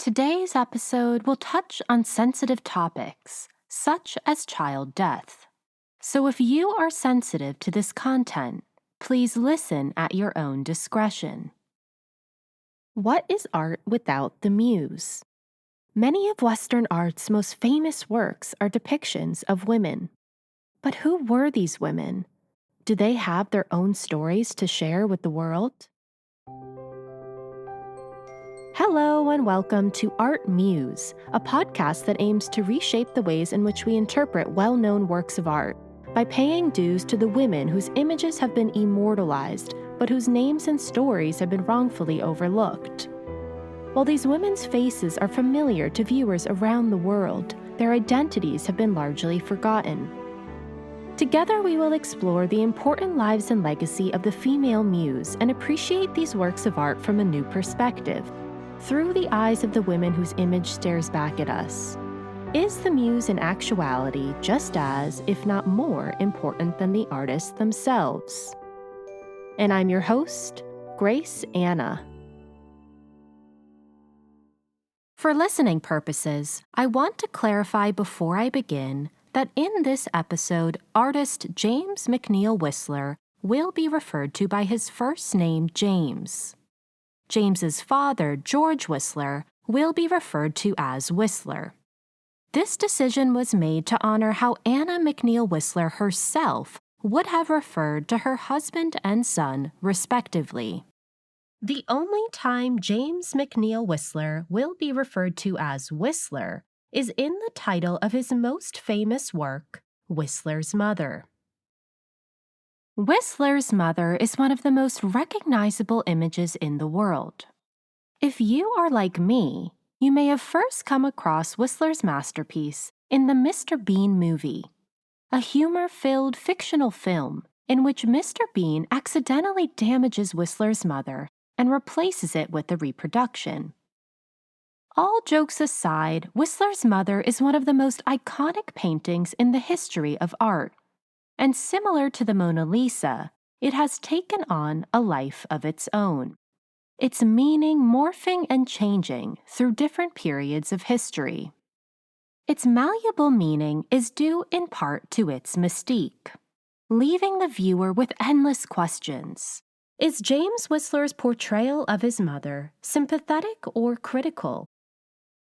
Today's episode will touch on sensitive topics, such as child death. So if you are sensitive to this content, please listen at your own discretion. What is art without the muse? Many of Western art's most famous works are depictions of women. But who were these women? Do they have their own stories to share with the world? Hello and welcome to ArtMuse, a podcast that aims to reshape the ways in which we interpret well-known works of art by paying dues to the women whose images have been immortalized, but whose names and stories have been wrongfully overlooked. While these women's faces are familiar to viewers around the world, their identities have been largely forgotten. Together, we will explore the important lives and legacy of the female muse and appreciate these works of art from a new perspective, through the eyes of the women whose image stares back at us. Is the muse in actuality just as, if not more, important than the artists themselves? And I'm your host, Grace Anna. For listening purposes, I want to clarify before I begin that in this episode, artist James McNeill Whistler will be referred to by his first name, James. James's father, George Whistler, will be referred to as Whistler. This decision was made to honor how Anna McNeill Whistler herself would have referred to her husband and son, respectively. The only time James McNeill Whistler will be referred to as Whistler is in the title of his most famous work, Whistler's Mother. Whistler's Mother is one of the most recognizable images in the world. If you are like me, you may have first come across Whistler's masterpiece in the Mr. Bean movie, a humor-filled fictional film in which Mr. Bean accidentally damages Whistler's mother and replaces it with a reproduction. All jokes aside, Whistler's Mother is one of the most iconic paintings in the history of art. And similar to the Mona Lisa, it has taken on a life of its own, its meaning morphing and changing through different periods of history. Its malleable meaning is due in part to its mystique, leaving the viewer with endless questions. Is James Whistler's portrayal of his mother sympathetic or critical?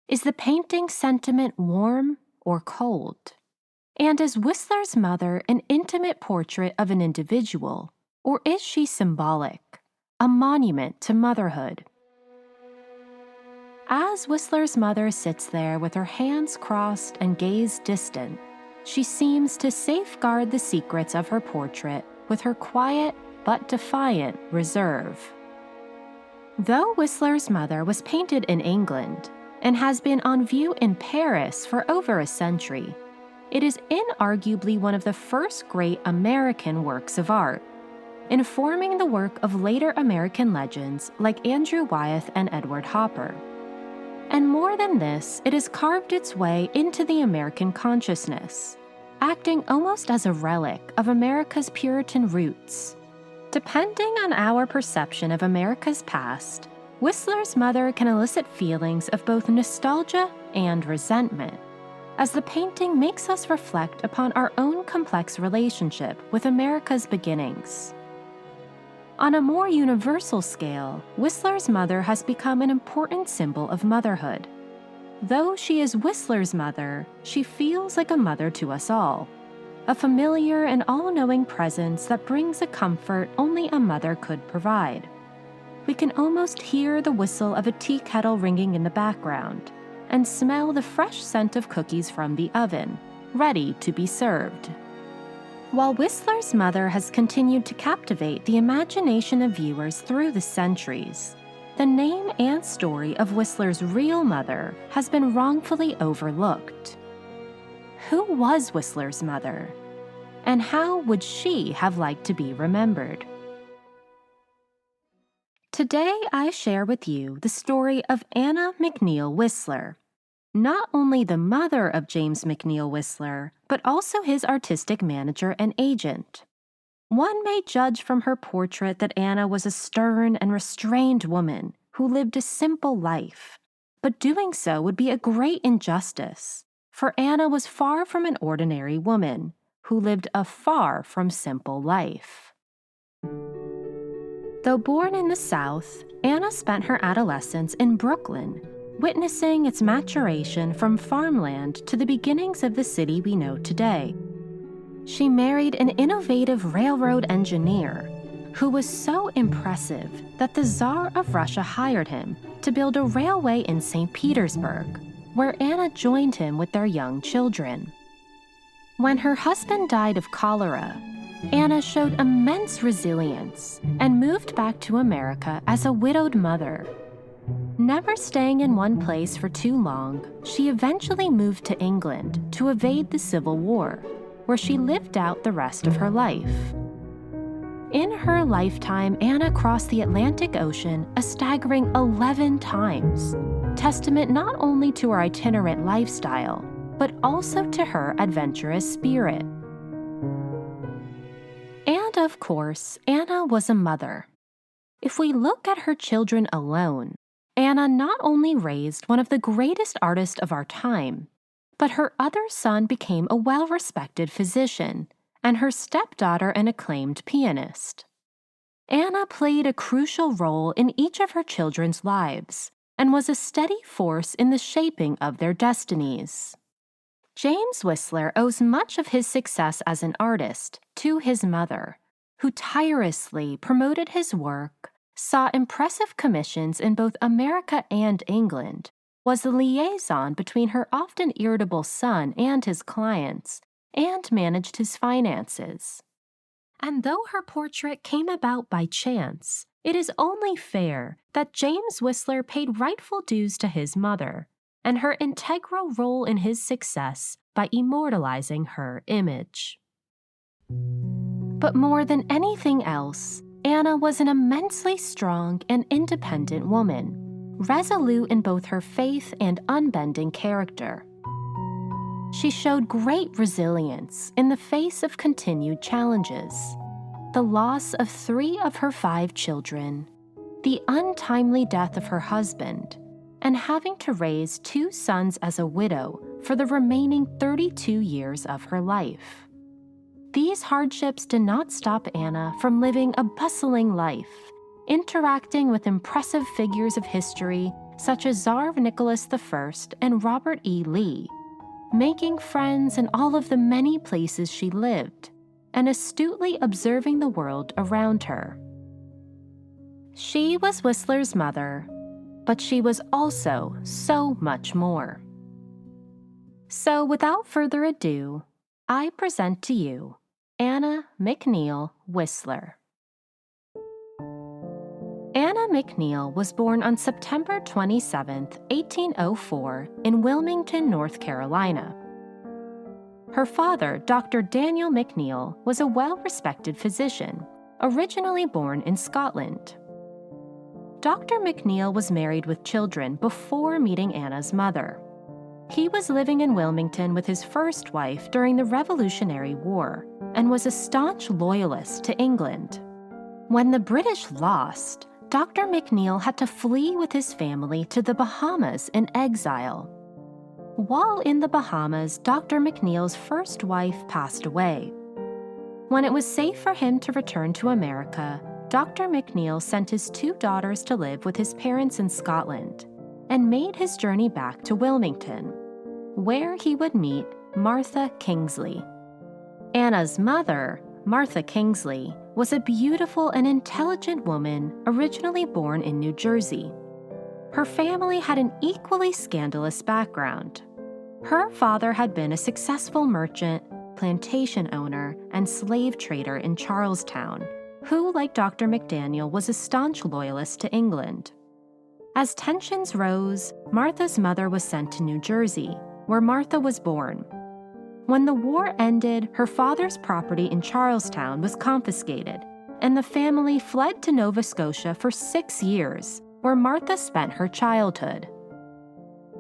Is the painting's sentiment warm or cold? And is Whistler's mother an intimate portrait of an individual, or is she symbolic, a monument to motherhood? As Whistler's mother sits there with her hands crossed and gaze distant, she seems to safeguard the secrets of her portrait with her quiet but defiant reserve. Though Whistler's mother was painted in England and has been on view in Paris for over a century, it is inarguably one of the first great American works of art, informing the work of later American legends like Andrew Wyeth and Edward Hopper. And more than this, it has carved its way into the American consciousness, acting almost as a relic of America's Puritan roots. Depending on our perception of America's past, Whistler's Mother can elicit feelings of both nostalgia and resentment, as the painting makes us reflect upon our own complex relationship with America's beginnings. On a more universal scale, Whistler's mother has become an important symbol of motherhood. Though she is Whistler's mother, she feels like a mother to us all, a familiar and all-knowing presence that brings a comfort only a mother could provide. We can almost hear the whistle of a tea kettle ringing in the background, and smell the fresh scent of cookies from the oven, ready to be served. While Whistler's Mother has continued to captivate the imagination of viewers through the centuries, the name and story of Whistler's real mother has been wrongfully overlooked. Who was Whistler's mother? And how would she have liked to be remembered? Today, I share with you the story of Anna McNeill Whistler, not only the mother of James McNeill Whistler, but also his artistic manager and agent. One may judge from her portrait that Anna was a stern and restrained woman who lived a simple life, but doing so would be a great injustice, for Anna was far from an ordinary woman who lived a far from simple life. Though born in the South, Anna spent her adolescence in Brooklyn, witnessing its maturation from farmland to the beginnings of the city we know today. She married an innovative railroad engineer who was so impressive that the Tsar of Russia hired him to build a railway in St. Petersburg, where Anna joined him with their young children. When her husband died of cholera, Anna showed immense resilience and moved back to America as a widowed mother. Never staying in one place for too long, she eventually moved to England to evade the Civil War, where she lived out the rest of her life. In her lifetime, Anna crossed the Atlantic Ocean a staggering 11 times, testament not only to her itinerant lifestyle, but also to her adventurous spirit. And of course, Anna was a mother. If we look at her children alone, Anna not only raised one of the greatest artists of our time, but her other son became a well-respected physician, and her stepdaughter an acclaimed pianist. Anna played a crucial role in each of her children's lives and was a steady force in the shaping of their destinies. James Whistler owes much of his success as an artist to his mother, who tirelessly promoted his work, saw impressive commissions in both America and England, was the liaison between her often irritable son and his clients, and managed his finances. And though her portrait came about by chance, it is only fair that James Whistler paid rightful dues to his mother and her integral role in his success by immortalizing her image. But more than anything else, Anna was an immensely strong and independent woman, resolute in both her faith and unbending character. She showed great resilience in the face of continued challenges: the loss of 3 of her 5 children, the untimely death of her husband, and having to raise 2 sons as a widow for the remaining 32 years of her life. These hardships did not stop Anna from living a bustling life, interacting with impressive figures of history such as Tsar Nicholas I and Robert E. Lee, making friends in all of the many places she lived, and astutely observing the world around her. She was Whistler's mother, but she was also so much more. So without further ado, I present to you Anna McNeill Whistler. Anna McNeill was born on September 27, 1804, in Wilmington, North Carolina. Her father, Dr. Daniel McNeill, was a well-respected physician, originally born in Scotland. Dr. McNeill was married with children before meeting Anna's mother. He was living in Wilmington with his first wife during the Revolutionary War and was a staunch loyalist to England. When the British lost, Dr. McNeill had to flee with his family to the Bahamas in exile. While in the Bahamas, Dr. McNeill's first wife passed away. When it was safe for him to return to America, Dr. McNeill sent his 2 daughters to live with his parents in Scotland and made his journey back to Wilmington, where he would meet Martha Kingsley. Anna's mother, Martha Kingsley, was a beautiful and intelligent woman originally born in New Jersey. Her family had an equally scandalous background. Her father had been a successful merchant, plantation owner, and slave trader in Charlestown, who, like Dr. McDaniel, was a staunch loyalist to England. As tensions rose, Martha's mother was sent to New Jersey, where Martha was born. When the war ended, her father's property in Charlestown was confiscated, and the family fled to Nova Scotia for 6 years, where Martha spent her childhood.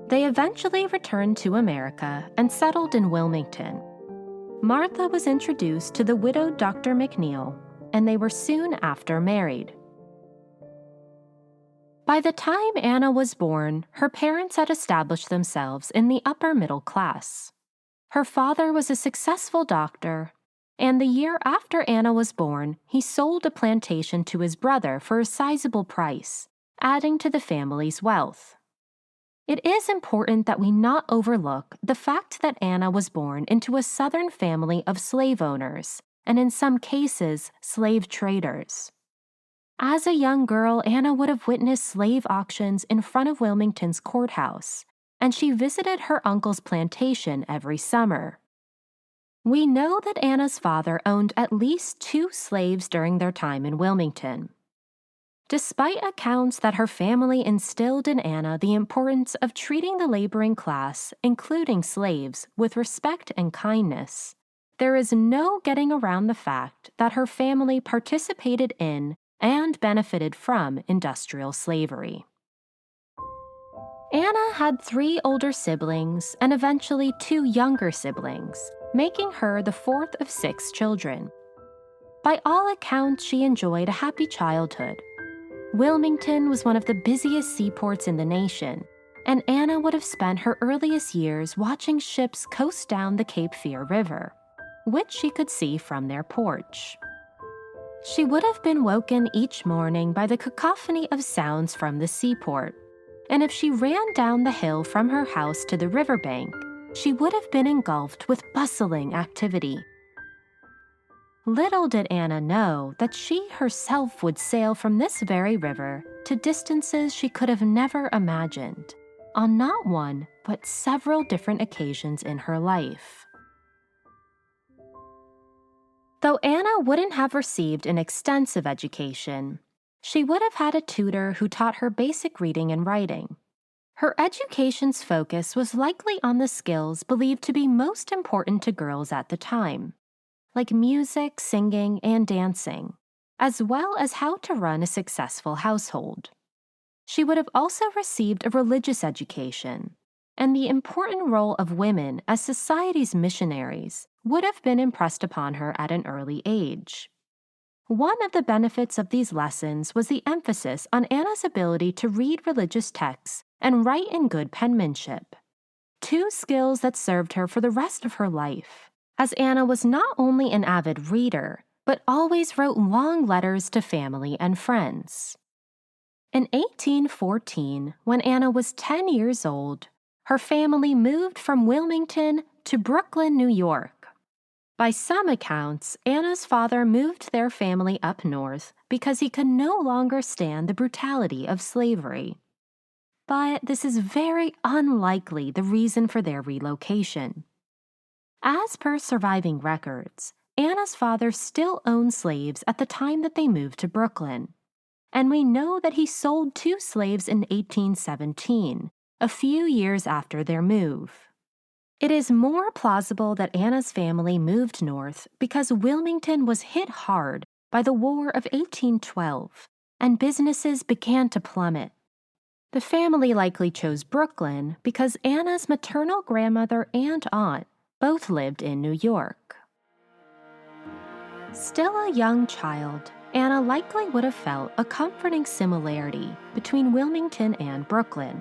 They eventually returned to America and settled in Wilmington. Martha was introduced to the widowed Dr. McNeill, and they were soon after married. By the time Anna was born, her parents had established themselves in the upper middle class. Her father was a successful doctor, and the year after Anna was born, he sold a plantation to his brother for a sizable price, adding to the family's wealth. It is important that we not overlook the fact that Anna was born into a Southern family of slave owners, and in some cases, slave traders. As a young girl, Anna would have witnessed slave auctions in front of Wilmington's courthouse, and she visited her uncle's plantation every summer. We know that Anna's father owned at least 2 slaves during their time in Wilmington. Despite accounts that her family instilled in Anna the importance of treating the laboring class, including slaves, with respect and kindness, there is no getting around the fact that her family participated in and benefited from industrial slavery. Anna had 3 older siblings and eventually 2 younger siblings, making her the 4th of 6 children. By all accounts, she enjoyed a happy childhood. Wilmington was one of the busiest seaports in the nation, and Anna would have spent her earliest years watching ships coast down the Cape Fear River, which she could see from their porch. She would have been woken each morning by the cacophony of sounds from the seaport, and if she ran down the hill from her house to the riverbank, she would have been engulfed with bustling activity. Little did Anna know that she herself would sail from this very river to distances she could have never imagined, on not one, but several different occasions in her life. Though Anna wouldn't have received an extensive education, she would have had a tutor who taught her basic reading and writing. Her education's focus was likely on the skills believed to be most important to girls at the time, like music, singing, and dancing, as well as how to run a successful household. She would have also received a religious education, and the important role of women as society's missionaries would have been impressed upon her at an early age. One of the benefits of these lessons was the emphasis on Anna's ability to read religious texts and write in good penmanship, 2 skills that served her for the rest of her life, as Anna was not only an avid reader, but always wrote long letters to family and friends. In 1814, when Anna was 10 years old, her family moved from Wilmington to Brooklyn, New York. By some accounts, Anna's father moved their family up north because he could no longer stand the brutality of slavery. But this is very unlikely the reason for their relocation. As per surviving records, Anna's father still owned slaves at the time that they moved to Brooklyn, and we know that he sold 2 slaves in 1817, a few years after their move. It is more plausible that Anna's family moved north because Wilmington was hit hard by the War of 1812, and businesses began to plummet. The family likely chose Brooklyn because Anna's maternal grandmother and aunt both lived in New York. Still a young child, Anna likely would have felt a comforting similarity between Wilmington and Brooklyn.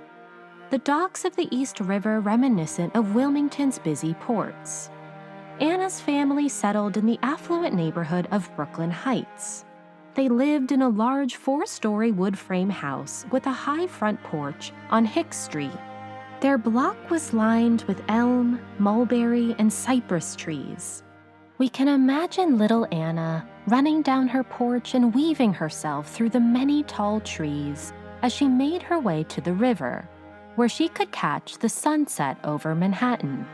The docks of the East River reminiscent of Wilmington's busy ports. Anna's family settled in the affluent neighborhood of Brooklyn Heights. They lived in a large 4-story wood frame house with a high front porch on Hicks Street. Their block was lined with elm, mulberry, and cypress trees. We can imagine little Anna running down her porch and weaving herself through the many tall trees as she made her way to the river, where she could catch the sunset over Manhattan.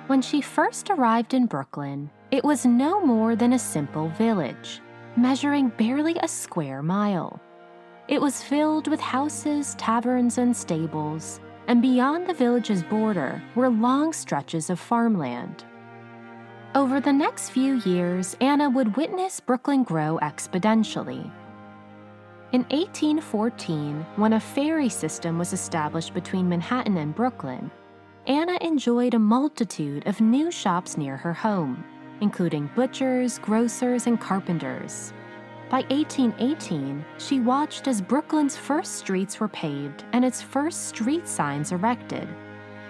When she first arrived in Brooklyn, it was no more than a simple village, measuring barely a square mile. It was filled with houses, taverns, and stables, and beyond the village's border were long stretches of farmland. Over the next few years, Anna would witness Brooklyn grow exponentially. In 1814, when a ferry system was established between Manhattan and Brooklyn, Anna enjoyed a multitude of new shops near her home, including butchers, grocers, and carpenters. By 1818, she watched as Brooklyn's first streets were paved and its first street signs erected.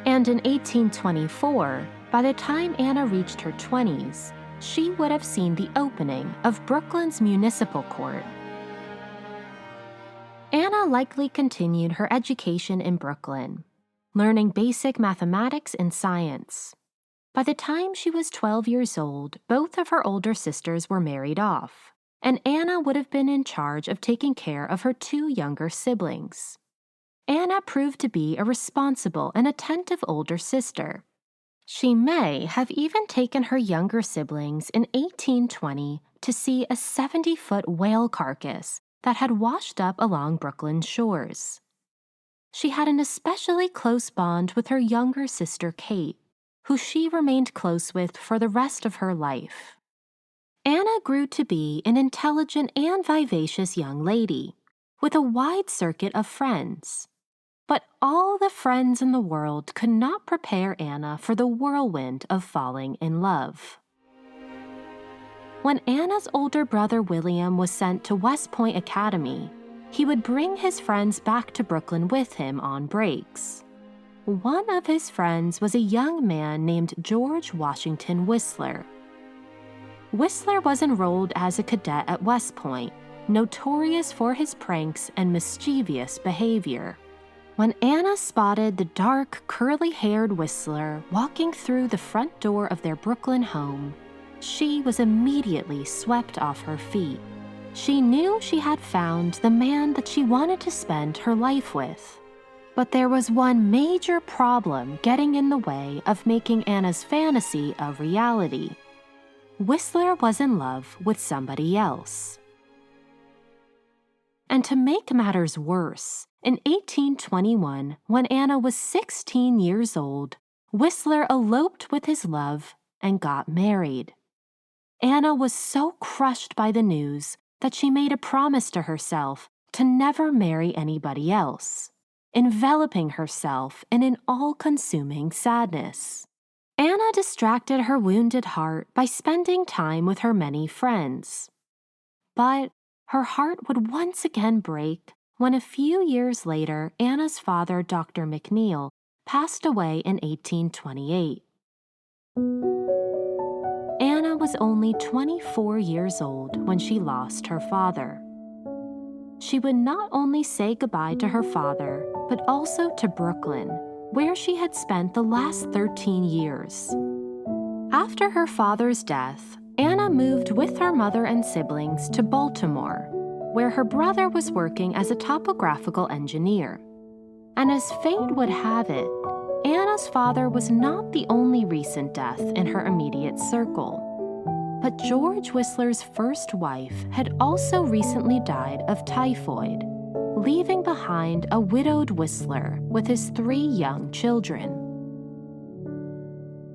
And in 1824, by the time Anna reached her 20s, she would have seen the opening of Brooklyn's municipal court. Anna likely continued her education in Brooklyn, learning basic mathematics and science. By the time she was 12 years old, both of her older sisters were married off, and Anna would have been in charge of taking care of her two younger siblings. Anna proved to be a responsible and attentive older sister. She may have even taken her younger siblings in 1820 to see a 70-foot whale carcass that had washed up along Brooklyn's shores. She had an especially close bond with her younger sister Kate, who she remained close with for the rest of her life. Anna grew to be an intelligent and vivacious young lady, with a wide circuit of friends. But all the friends in the world could not prepare Anna for the whirlwind of falling in love. When Anna's older brother William was sent to West Point Academy, he would bring his friends back to Brooklyn with him on breaks. One of his friends was a young man named George Washington Whistler. Whistler was enrolled as a cadet at West Point, notorious for his pranks and mischievous behavior. When Anna spotted the dark, curly-haired Whistler walking through the front door of their Brooklyn home, she was immediately swept off her feet. She knew she had found the man that she wanted to spend her life with. But there was one major problem getting in the way of making Anna's fantasy a reality. Whistler was in love with somebody else. And to make matters worse, in 1821, when Anna was 16 years old, Whistler eloped with his love and got married. Anna was so crushed by the news that she made a promise to herself to never marry anybody else, enveloping herself in an all-consuming sadness. Anna distracted her wounded heart by spending time with her many friends. But her heart would once again break when a few years later Anna's father, Dr. McNeill, passed away in 1828. Anna was only 24 years old when she lost her father. She would not only say goodbye to her father, but also to Brooklyn, where she had spent the last 13 years. After her father's death, Anna moved with her mother and siblings to Baltimore, where her brother was working as a topographical engineer. And as fate would have it, Anna's father was not the only recent death in her immediate circle. But George Whistler's first wife had also recently died of typhoid, leaving behind a widowed Whistler with his 3 young children.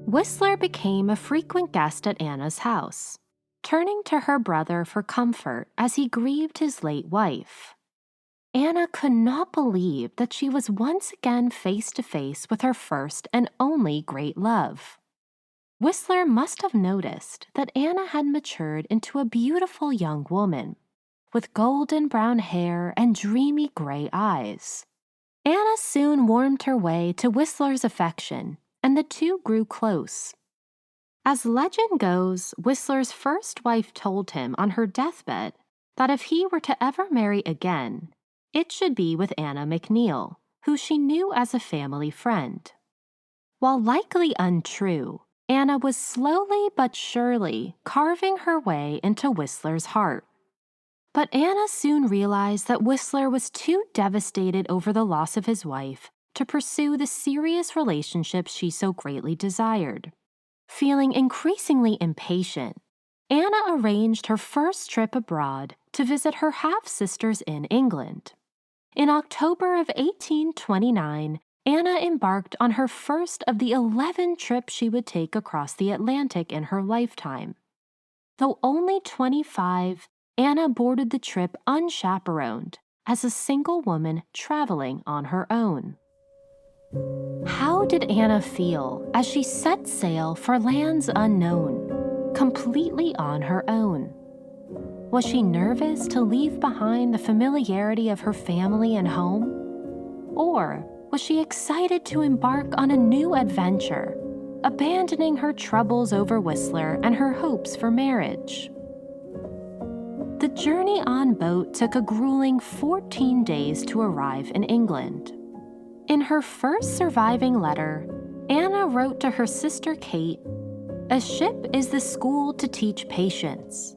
Whistler became a frequent guest at Anna's house, turning to her brother for comfort as he grieved his late wife. Anna could not believe that she was once again face to face with her first and only great love. Whistler must have noticed that Anna had matured into a beautiful young woman, with golden brown hair and dreamy gray eyes. Anna soon warmed her way to Whistler's affection, and the two grew close. As legend goes, Whistler's first wife told him on her deathbed that if he were to ever marry again, it should be with Anna McNeill, who she knew as a family friend. While likely untrue, Anna was slowly but surely carving her way into Whistler's heart. But Anna soon realized that Whistler was too devastated over the loss of his wife to pursue the serious relationship she so greatly desired. Feeling increasingly impatient, Anna arranged her first trip abroad to visit her half-sisters in England. In October of 1829, Anna embarked on her first of the 11 trips she would take across the Atlantic in her lifetime. Though only 25, Anna boarded the trip unchaperoned as a single woman traveling on her own. How did Anna feel as she set sail for lands unknown, completely on her own? Was she nervous to leave behind the familiarity of her family and home? Or was she excited to embark on a new adventure, abandoning her troubles over Whistler and her hopes for marriage? The journey on boat took a grueling 14 days to arrive in England. In her first surviving letter, Anna wrote to her sister Kate, "A ship is the school to teach patience."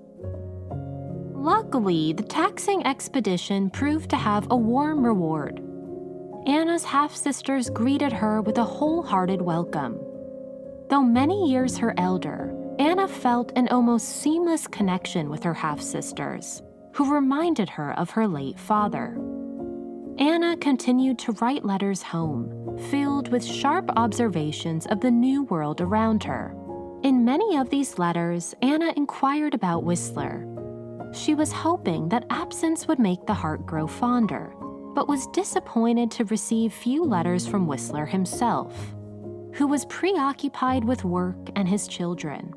Luckily, the taxing expedition proved to have a warm reward. Anna's half-sisters greeted her with a wholehearted welcome. Though many years her elder, Anna felt an almost seamless connection with her half-sisters, who reminded her of her late father. Anna continued to write letters home, filled with sharp observations of the new world around her. In many of these letters, Anna inquired about Whistler. She was hoping that absence would make the heart grow fonder, but was disappointed to receive few letters from Whistler himself, who was preoccupied with work and his children.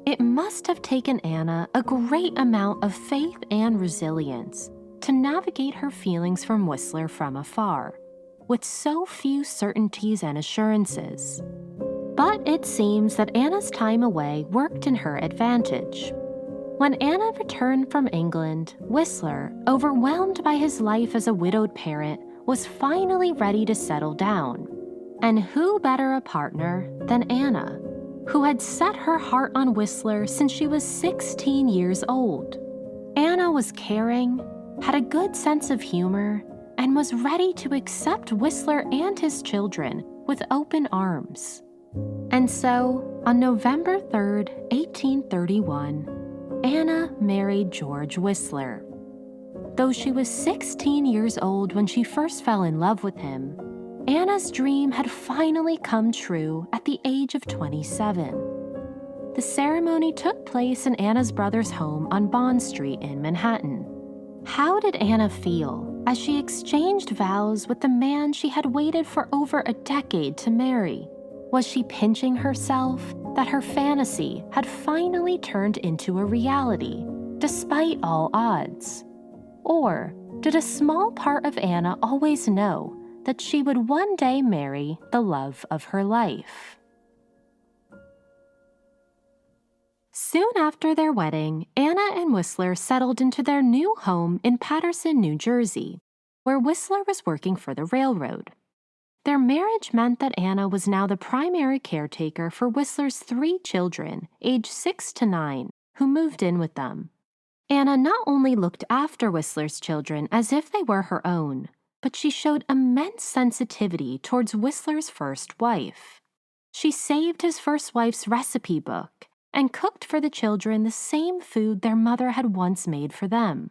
It must have taken Anna a great amount of faith and resilience to navigate her feelings from Whistler from afar, with so few certainties and assurances. But it seems that Anna's time away worked in her advantage. When Anna returned from England, Whistler, overwhelmed by his life as a widowed parent, was finally ready to settle down. And who better a partner than Anna, who had set her heart on Whistler since she was 16 years old. Anna was caring, had a good sense of humor, and was ready to accept Whistler and his children with open arms. And so, on November 3rd, 1831, Anna married George Whistler. Though she was 16 years old when she first fell in love with him, Anna's dream had finally come true at the age of 27. The ceremony took place in Anna's brother's home on Bond Street in Manhattan. How did Anna feel as she exchanged vows with the man she had waited for over a decade to marry? Was she pinching herself that her fantasy had finally turned into a reality, despite all odds? Or did a small part of Anna always know that she would one day marry the love of her life? Soon after their wedding, Anna and Whistler settled into their new home in Paterson, New Jersey, where Whistler was working for the railroad. Their marriage meant that Anna was now the primary caretaker for Whistler's 3 children, aged 6 to 9, who moved in with them. Anna not only looked after Whistler's children as if they were her own, but she showed immense sensitivity towards Whistler's first wife. She saved his first wife's recipe book and cooked for the children the same food their mother had once made for them.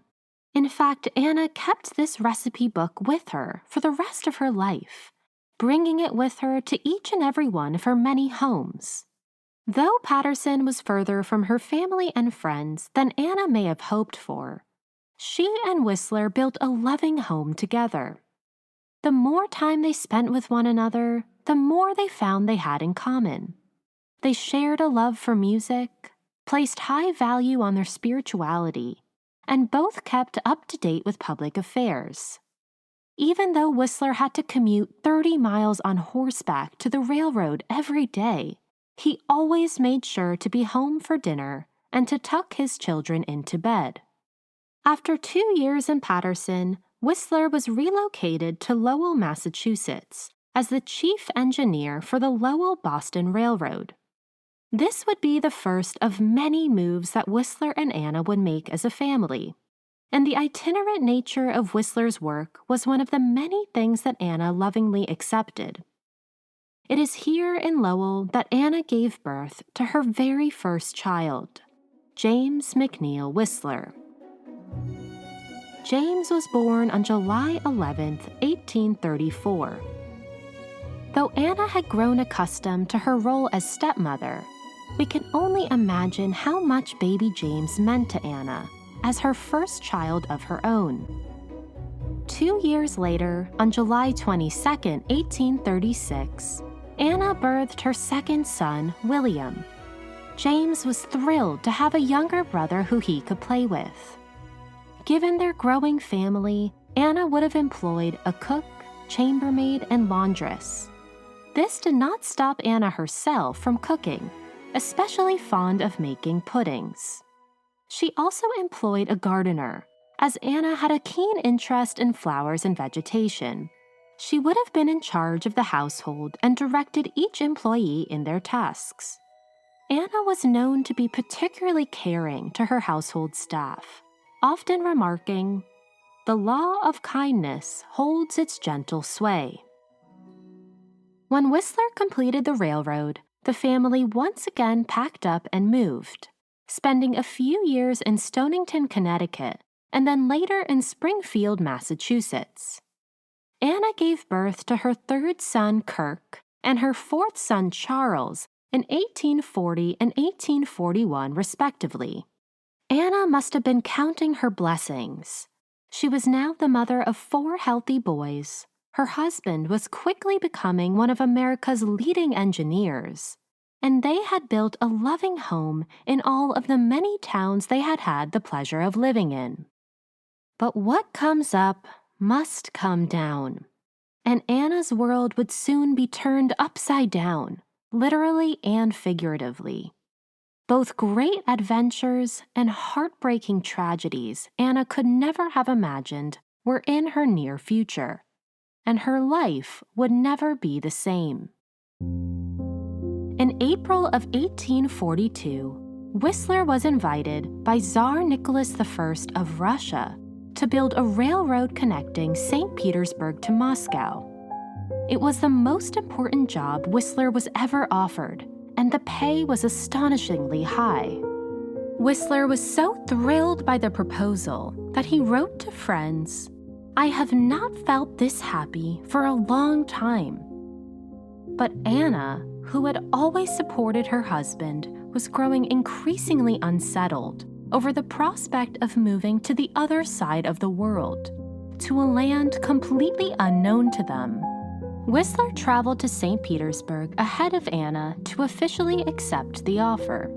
In fact, Anna kept this recipe book with her for the rest of her life, bringing it with her to each and every one of her many homes. Though Paterson was further from her family and friends than Anna may have hoped for, she and Whistler built a loving home together. The more time they spent with one another, the more they found they had in common. They shared a love for music, placed high value on their spirituality, and both kept up to date with public affairs. Even though Whistler had to commute 30 miles on horseback to the railroad every day, he always made sure to be home for dinner and to tuck his children into bed. After 2 years in Paterson, Whistler was relocated to Lowell, Massachusetts, as the chief engineer for the Lowell-Boston Railroad. This would be the first of many moves that Whistler and Anna would make as a family, and the itinerant nature of Whistler's work was one of the many things that Anna lovingly accepted. It is here in Lowell that Anna gave birth to her very first child, James McNeill Whistler. James was born on July 11, 1834. Though Anna had grown accustomed to her role as stepmother, we can only imagine how much baby James meant to Anna as her first child of her own. 2 years later, on July 22, 1836, Anna birthed her second son, William. James was thrilled to have a younger brother who he could play with. Given their growing family, Anna would have employed a cook, chambermaid, and laundress. This did not stop Anna herself from cooking, especially fond of making puddings. She also employed a gardener, as Anna had a keen interest in flowers and vegetation. She would have been in charge of the household and directed each employee in their tasks. Anna was known to be particularly caring to her household staff, often remarking, "The law of kindness holds its gentle sway." When Whistler completed the railroad, the family once again packed up and moved, spending a few years in Stonington, Connecticut, and then later in Springfield, Massachusetts. Anna gave birth to her third son, Kirk, and her fourth son, Charles, in 1840 and 1841, respectively. Anna must have been counting her blessings. She was now the mother of 4 healthy boys. Her husband was quickly becoming one of America's leading engineers, and they had built a loving home in all of the many towns they had had the pleasure of living in. But what comes up must come down, and Anna's world would soon be turned upside down, literally and figuratively. Both great adventures and heartbreaking tragedies Anna could never have imagined were in her near future, and her life would never be the same. In April of 1842, Whistler was invited by Tsar Nicholas I of Russia to build a railroad connecting St. Petersburg to Moscow. It was the most important job Whistler was ever offered, and the pay was astonishingly high. Whistler was so thrilled by the proposal that he wrote to friends, "I have not felt this happy for a long time." But Anna, who had always supported her husband, was growing increasingly unsettled over the prospect of moving to the other side of the world, to a land completely unknown to them. Whistler traveled to St. Petersburg ahead of Anna to officially accept the offer.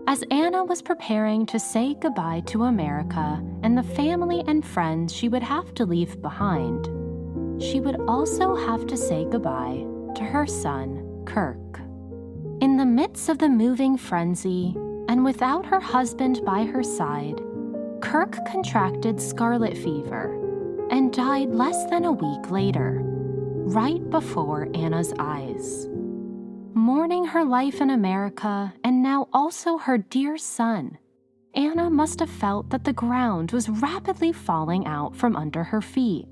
As Anna was preparing to say goodbye to America and the family and friends she would have to leave behind, she would also have to say goodbye to her son, Kirk. In the midst of the moving frenzy, and without her husband by her side, Kirk contracted scarlet fever and died less than a week later, right before Anna's eyes. Mourning her life in America and now also her dear son, Anna must have felt that the ground was rapidly falling out from under her feet.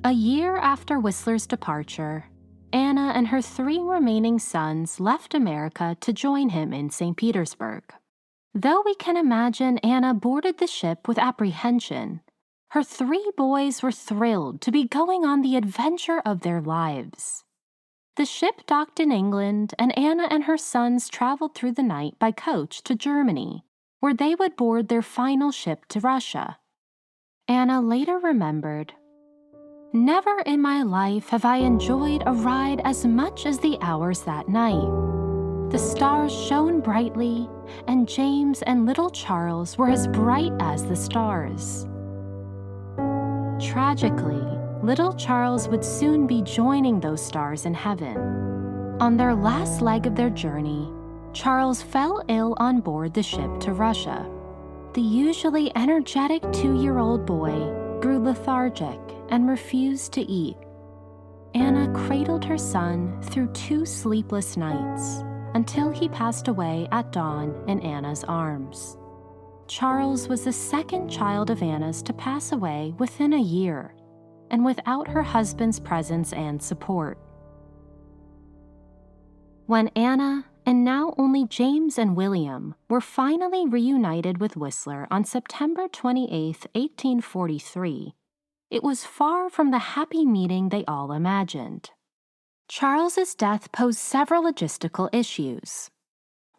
A year after Whistler's departure, Anna and her 3 remaining sons left America to join him in St. Petersburg. Though we can imagine Anna boarded the ship with apprehension, her 3 boys were thrilled to be going on the adventure of their lives. The ship docked in England, and Anna and her sons traveled through the night by coach to Germany, where they would board their final ship to Russia. Anna later remembered, "Never in my life have I enjoyed a ride as much as the hours that night. The stars shone brightly, and James and little Charles were as bright as the stars." Tragically, little Charles would soon be joining those stars in heaven. On their last leg of their journey, Charles fell ill on board the ship to Russia. The usually energetic 2-year-old boy grew lethargic and refused to eat. Anna cradled her son through 2 sleepless nights until he passed away at dawn in Anna's arms. Charles was the second child of Anna's to pass away within a year, and without her husband's presence and support. When Anna, and now only James and William, were finally reunited with Whistler on September 28, 1843, it was far from the happy meeting they all imagined. Charles's death posed several logistical issues.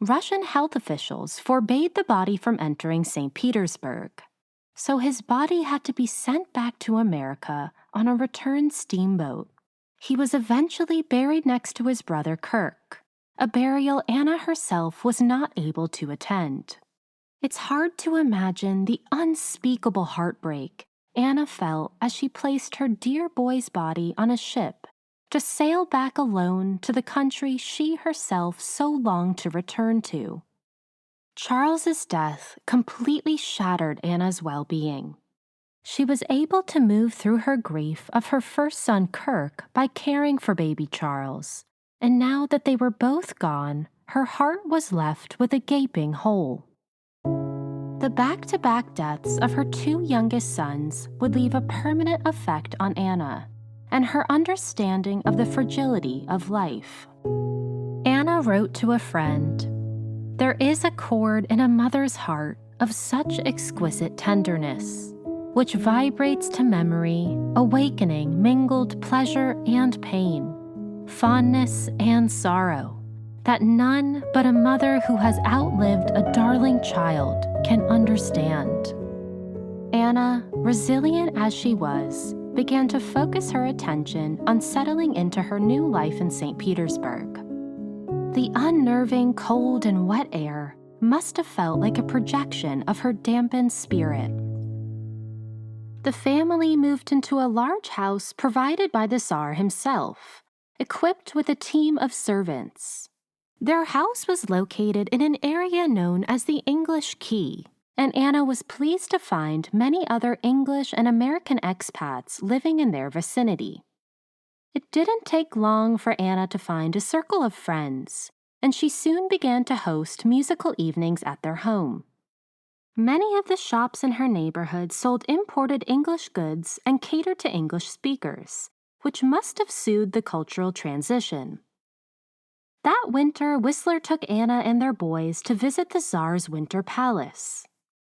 Russian health officials forbade the body from entering St. Petersburg, so his body had to be sent back to America on a return steamboat. He was eventually buried next to his brother Kirk, a burial Anna herself was not able to attend. It's hard to imagine the unspeakable heartbreak Anna felt as she placed her dear boy's body on a ship to sail back alone to the country she herself so longed to return to. Charles's death completely shattered Anna's well-being. She was able to move through her grief of her first son Kirk by caring for baby Charles, and now that they were both gone, her heart was left with a gaping hole. The back-to-back deaths of her two youngest sons would leave a permanent effect on Anna and her understanding of the fragility of life. Anna wrote to a friend, "There is a chord in a mother's heart of such exquisite tenderness, which vibrates to memory, awakening mingled pleasure and pain, fondness and sorrow, that none but a mother who has outlived a darling child can understand." Anna, resilient as she was, began to focus her attention on settling into her new life in St. Petersburg. The unnerving cold and wet air must have felt like a projection of her dampened spirit. The family moved into a large house provided by the Tsar himself, equipped with a team of servants. Their house was located in an area known as the English Key, and Anna was pleased to find many other English and American expats living in their vicinity. It didn't take long for Anna to find a circle of friends, and she soon began to host musical evenings at their home. Many of the shops in her neighborhood sold imported English goods and catered to English speakers, which must have soothed the cultural transition. That winter, Whistler took Anna and their boys to visit the Tsar's Winter Palace.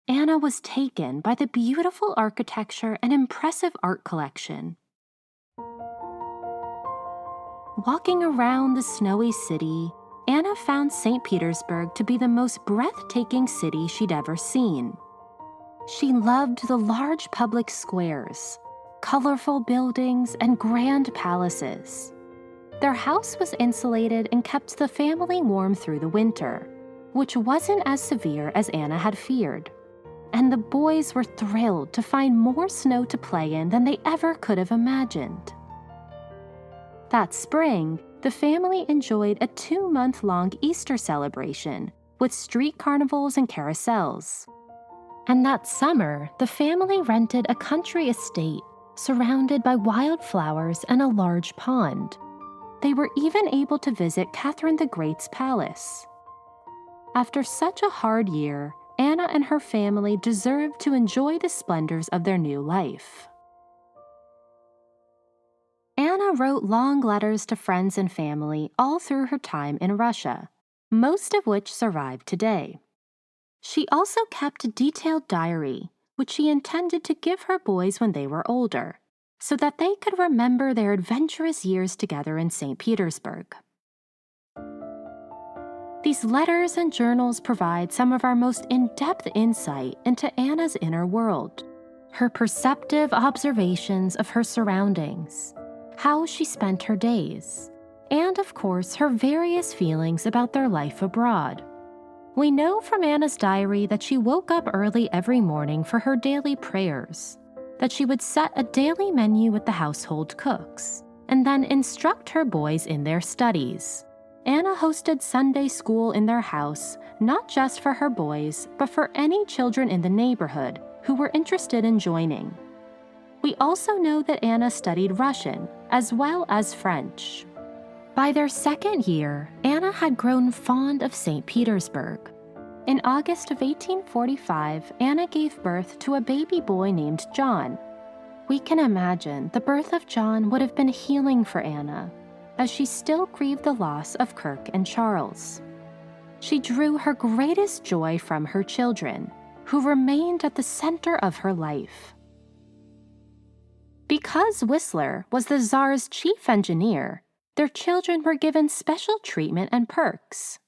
Anna was taken by the beautiful architecture and impressive art collection. Walking around the snowy city, Anna found St. Petersburg to be the most breathtaking city she'd ever seen. She loved the large public squares, colorful buildings, and grand palaces. Their house was insulated and kept the family warm through the winter, which wasn't as severe as Anna had feared. And the boys were thrilled to find more snow to play in than they ever could have imagined. That spring, the family enjoyed a 2-month-long Easter celebration with street carnivals and carousels. And that summer, the family rented a country estate surrounded by wildflowers and a large pond. They were even able to visit Catherine the Great's palace. After such a hard year, Anna and her family deserved to enjoy the splendors of their new life. Anna wrote long letters to friends and family all through her time in Russia, most of which survive today. She also kept a detailed diary, which she intended to give her boys when they were older, so that they could remember their adventurous years together in St. Petersburg. These letters and journals provide some of our most in-depth insight into Anna's inner world, her perceptive observations of her surroundings, how she spent her days, and of course her various feelings about their life abroad. We know from Anna's diary that she woke up early every morning for her daily prayers, that she would set a daily menu with the household cooks, and then instruct her boys in their studies. Anna hosted Sunday school in their house, not just for her boys, but for any children in the neighborhood who were interested in joining. We also know that Anna studied Russian, as well as French. By their second year, Anna had grown fond of St. Petersburg. In August of 1845, Anna gave birth to a baby boy named John. We can imagine the birth of John would have been healing for Anna, as she still grieved the loss of Kirk and Charles. She drew her greatest joy from her children, who remained at the center of her life. Because Whistler was the Tsar's chief engineer, their children were given special treatment and perks.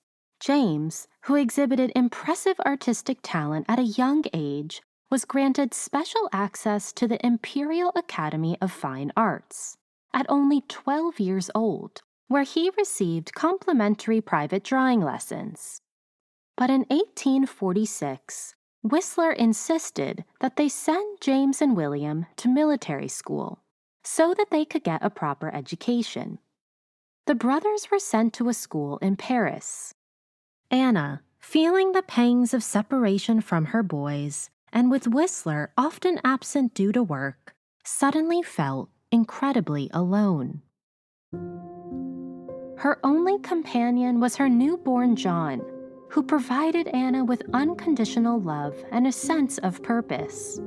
James, who exhibited impressive artistic talent at a young age, was granted special access to the Imperial Academy of Fine Arts at only 12 years old, where he received complimentary private drawing lessons. But in 1846, Whistler insisted that they send James and William to military school so that they could get a proper education. The brothers were sent to a school in Paris. Anna, feeling the pangs of separation from her boys, and with Whistler often absent due to work, suddenly felt incredibly alone. Her only companion was her newborn John, who provided Anna with unconditional love and a sense of purpose.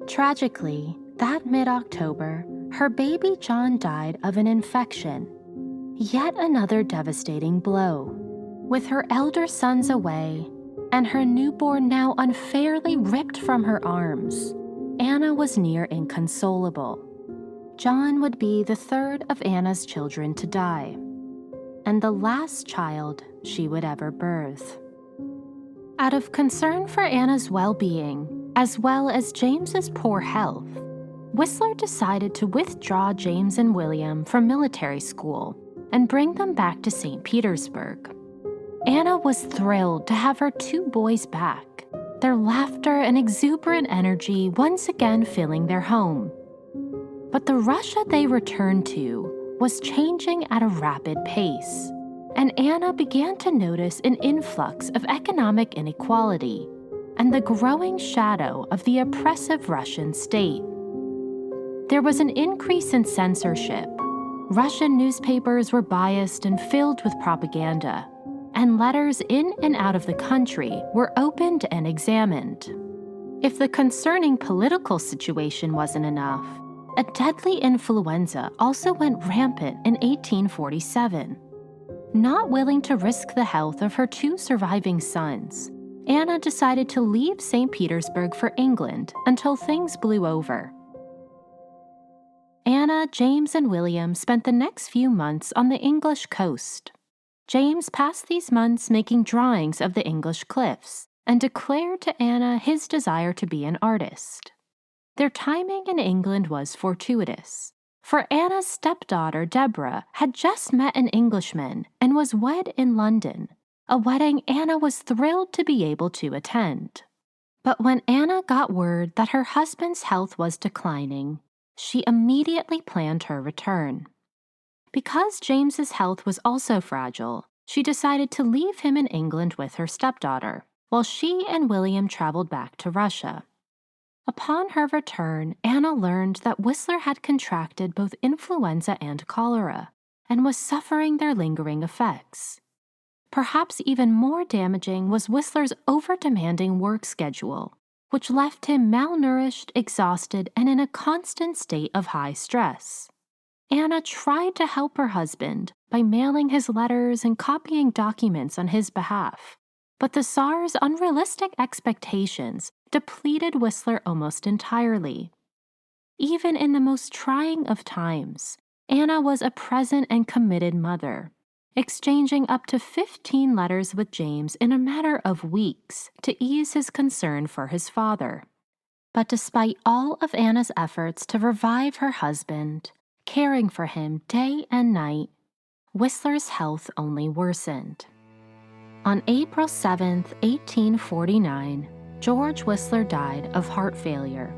Tragically, that mid-October, her baby John died of an infection. Yet another devastating blow. With her elder sons away, and her newborn now unfairly ripped from her arms, Anna was near inconsolable. John would be the third of Anna's children to die, and the last child she would ever birth. Out of concern for Anna's well-being, as well as James's poor health, Whistler decided to withdraw James and William from military school and bring them back to St. Petersburg. Anna was thrilled to have her two boys back, their laughter and exuberant energy once again filling their home. But the Russia they returned to was changing at a rapid pace, and Anna began to notice an influx of economic inequality and the growing shadow of the oppressive Russian state. There was an increase in censorship. Russian newspapers were biased and filled with propaganda, and letters in and out of the country were opened and examined. If the concerning political situation wasn't enough, a deadly influenza also went rampant in 1847. Not willing to risk the health of her two surviving sons, Anna decided to leave St. Petersburg for England until things blew over. Anna, James, and William spent the next few months on the English coast. James passed these months making drawings of the English cliffs and declared to Anna his desire to be an artist. Their timing in England was fortuitous, for Anna's stepdaughter, Deborah, had just met an Englishman and was wed in London, a wedding Anna was thrilled to be able to attend. But when Anna got word that her husband's health was declining, she immediately planned her return. Because James's health was also fragile, she decided to leave him in England with her stepdaughter, while she and William traveled back to Russia. Upon her return, Anna learned that Whistler had contracted both influenza and cholera, and was suffering their lingering effects. Perhaps even more damaging was Whistler's over-demanding work schedule, which left him malnourished, exhausted, and in a constant state of high stress. Anna tried to help her husband by mailing his letters and copying documents on his behalf, but the Tsar's unrealistic expectations depleted Whistler almost entirely. Even in the most trying of times, Anna was a present and committed mother, exchanging up to 15 letters with James in a matter of weeks to ease his concern for his father. But despite all of Anna's efforts to revive her husband, caring for him day and night, Whistler's health only worsened. On April 7, 1849, George Whistler died of heart failure,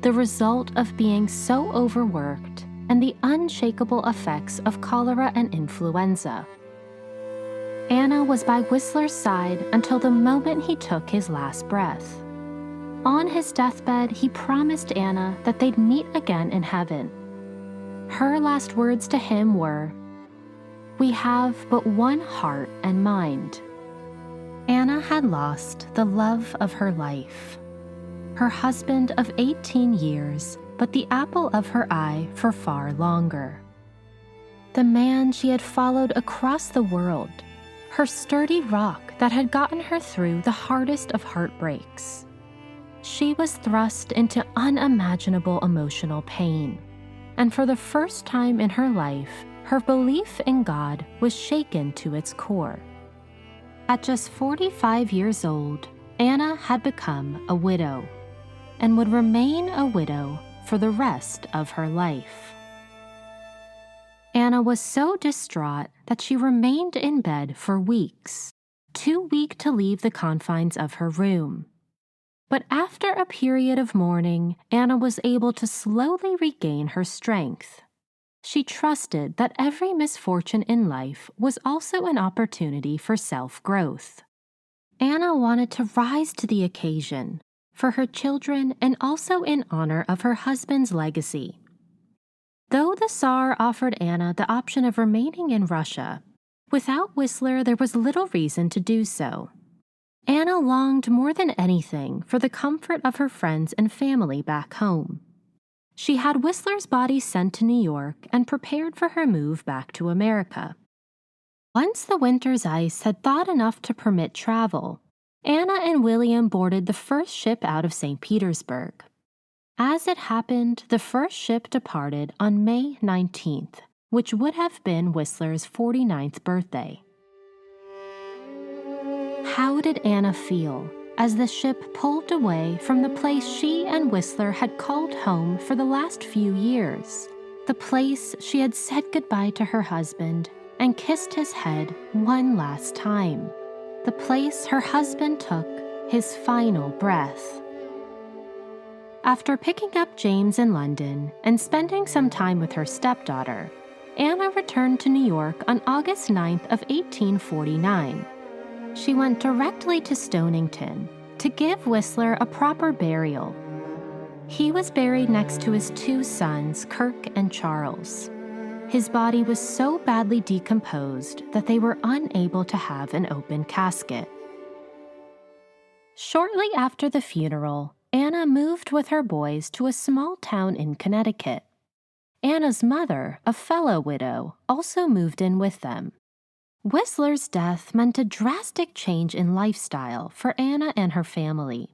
the result of being so overworked and the unshakable effects of cholera and influenza. Anna was by Whistler's side until the moment he took his last breath. On his deathbed, he promised Anna that they'd meet again in heaven. Her last words to him were, "We have but one heart and mind." Anna had lost the love of her life, her husband of 18 years, but the apple of her eye for far longer. The man she had followed across the world, her sturdy rock that had gotten her through the hardest of heartbreaks. She was thrust into unimaginable emotional pain, and for the first time in her life, her belief in God was shaken to its core. At just 45 years old, Anna had become a widow, and would remain a widow for the rest of her life. Anna was so distraught that she remained in bed for weeks, too weak to leave the confines of her room. But after a period of mourning, Anna was able to slowly regain her strength. She trusted that every misfortune in life was also an opportunity for self-growth. Anna wanted to rise to the occasion, for her children and also in honor of her husband's legacy. Though the Tsar offered Anna the option of remaining in Russia, without Whistler there was little reason to do so. Anna longed more than anything for the comfort of her friends and family back home. She had Whistler's body sent to New York and prepared for her move back to America. Once the winter's ice had thawed enough to permit travel, Anna and William boarded the first ship out of St. Petersburg. As it happened, the first ship departed on May 19th, which would have been Whistler's 49th birthday. How did Anna feel as the ship pulled away from the place she and Whistler had called home for the last few years, the place she had said goodbye to her husband and kissed his head one last time, the place her husband took his final breath? After picking up James in London and spending some time with her stepdaughter, Anna returned to New York on August 9th of 1849. She went directly to Stonington to give Whistler a proper burial. He was buried next to his two sons, Kirk and Charles. His body was so badly decomposed that they were unable to have an open casket. Shortly after the funeral, Anna moved with her boys to a small town in Connecticut. Anna's mother, a fellow widow, also moved in with them. Whistler's death meant a drastic change in lifestyle for Anna and her family.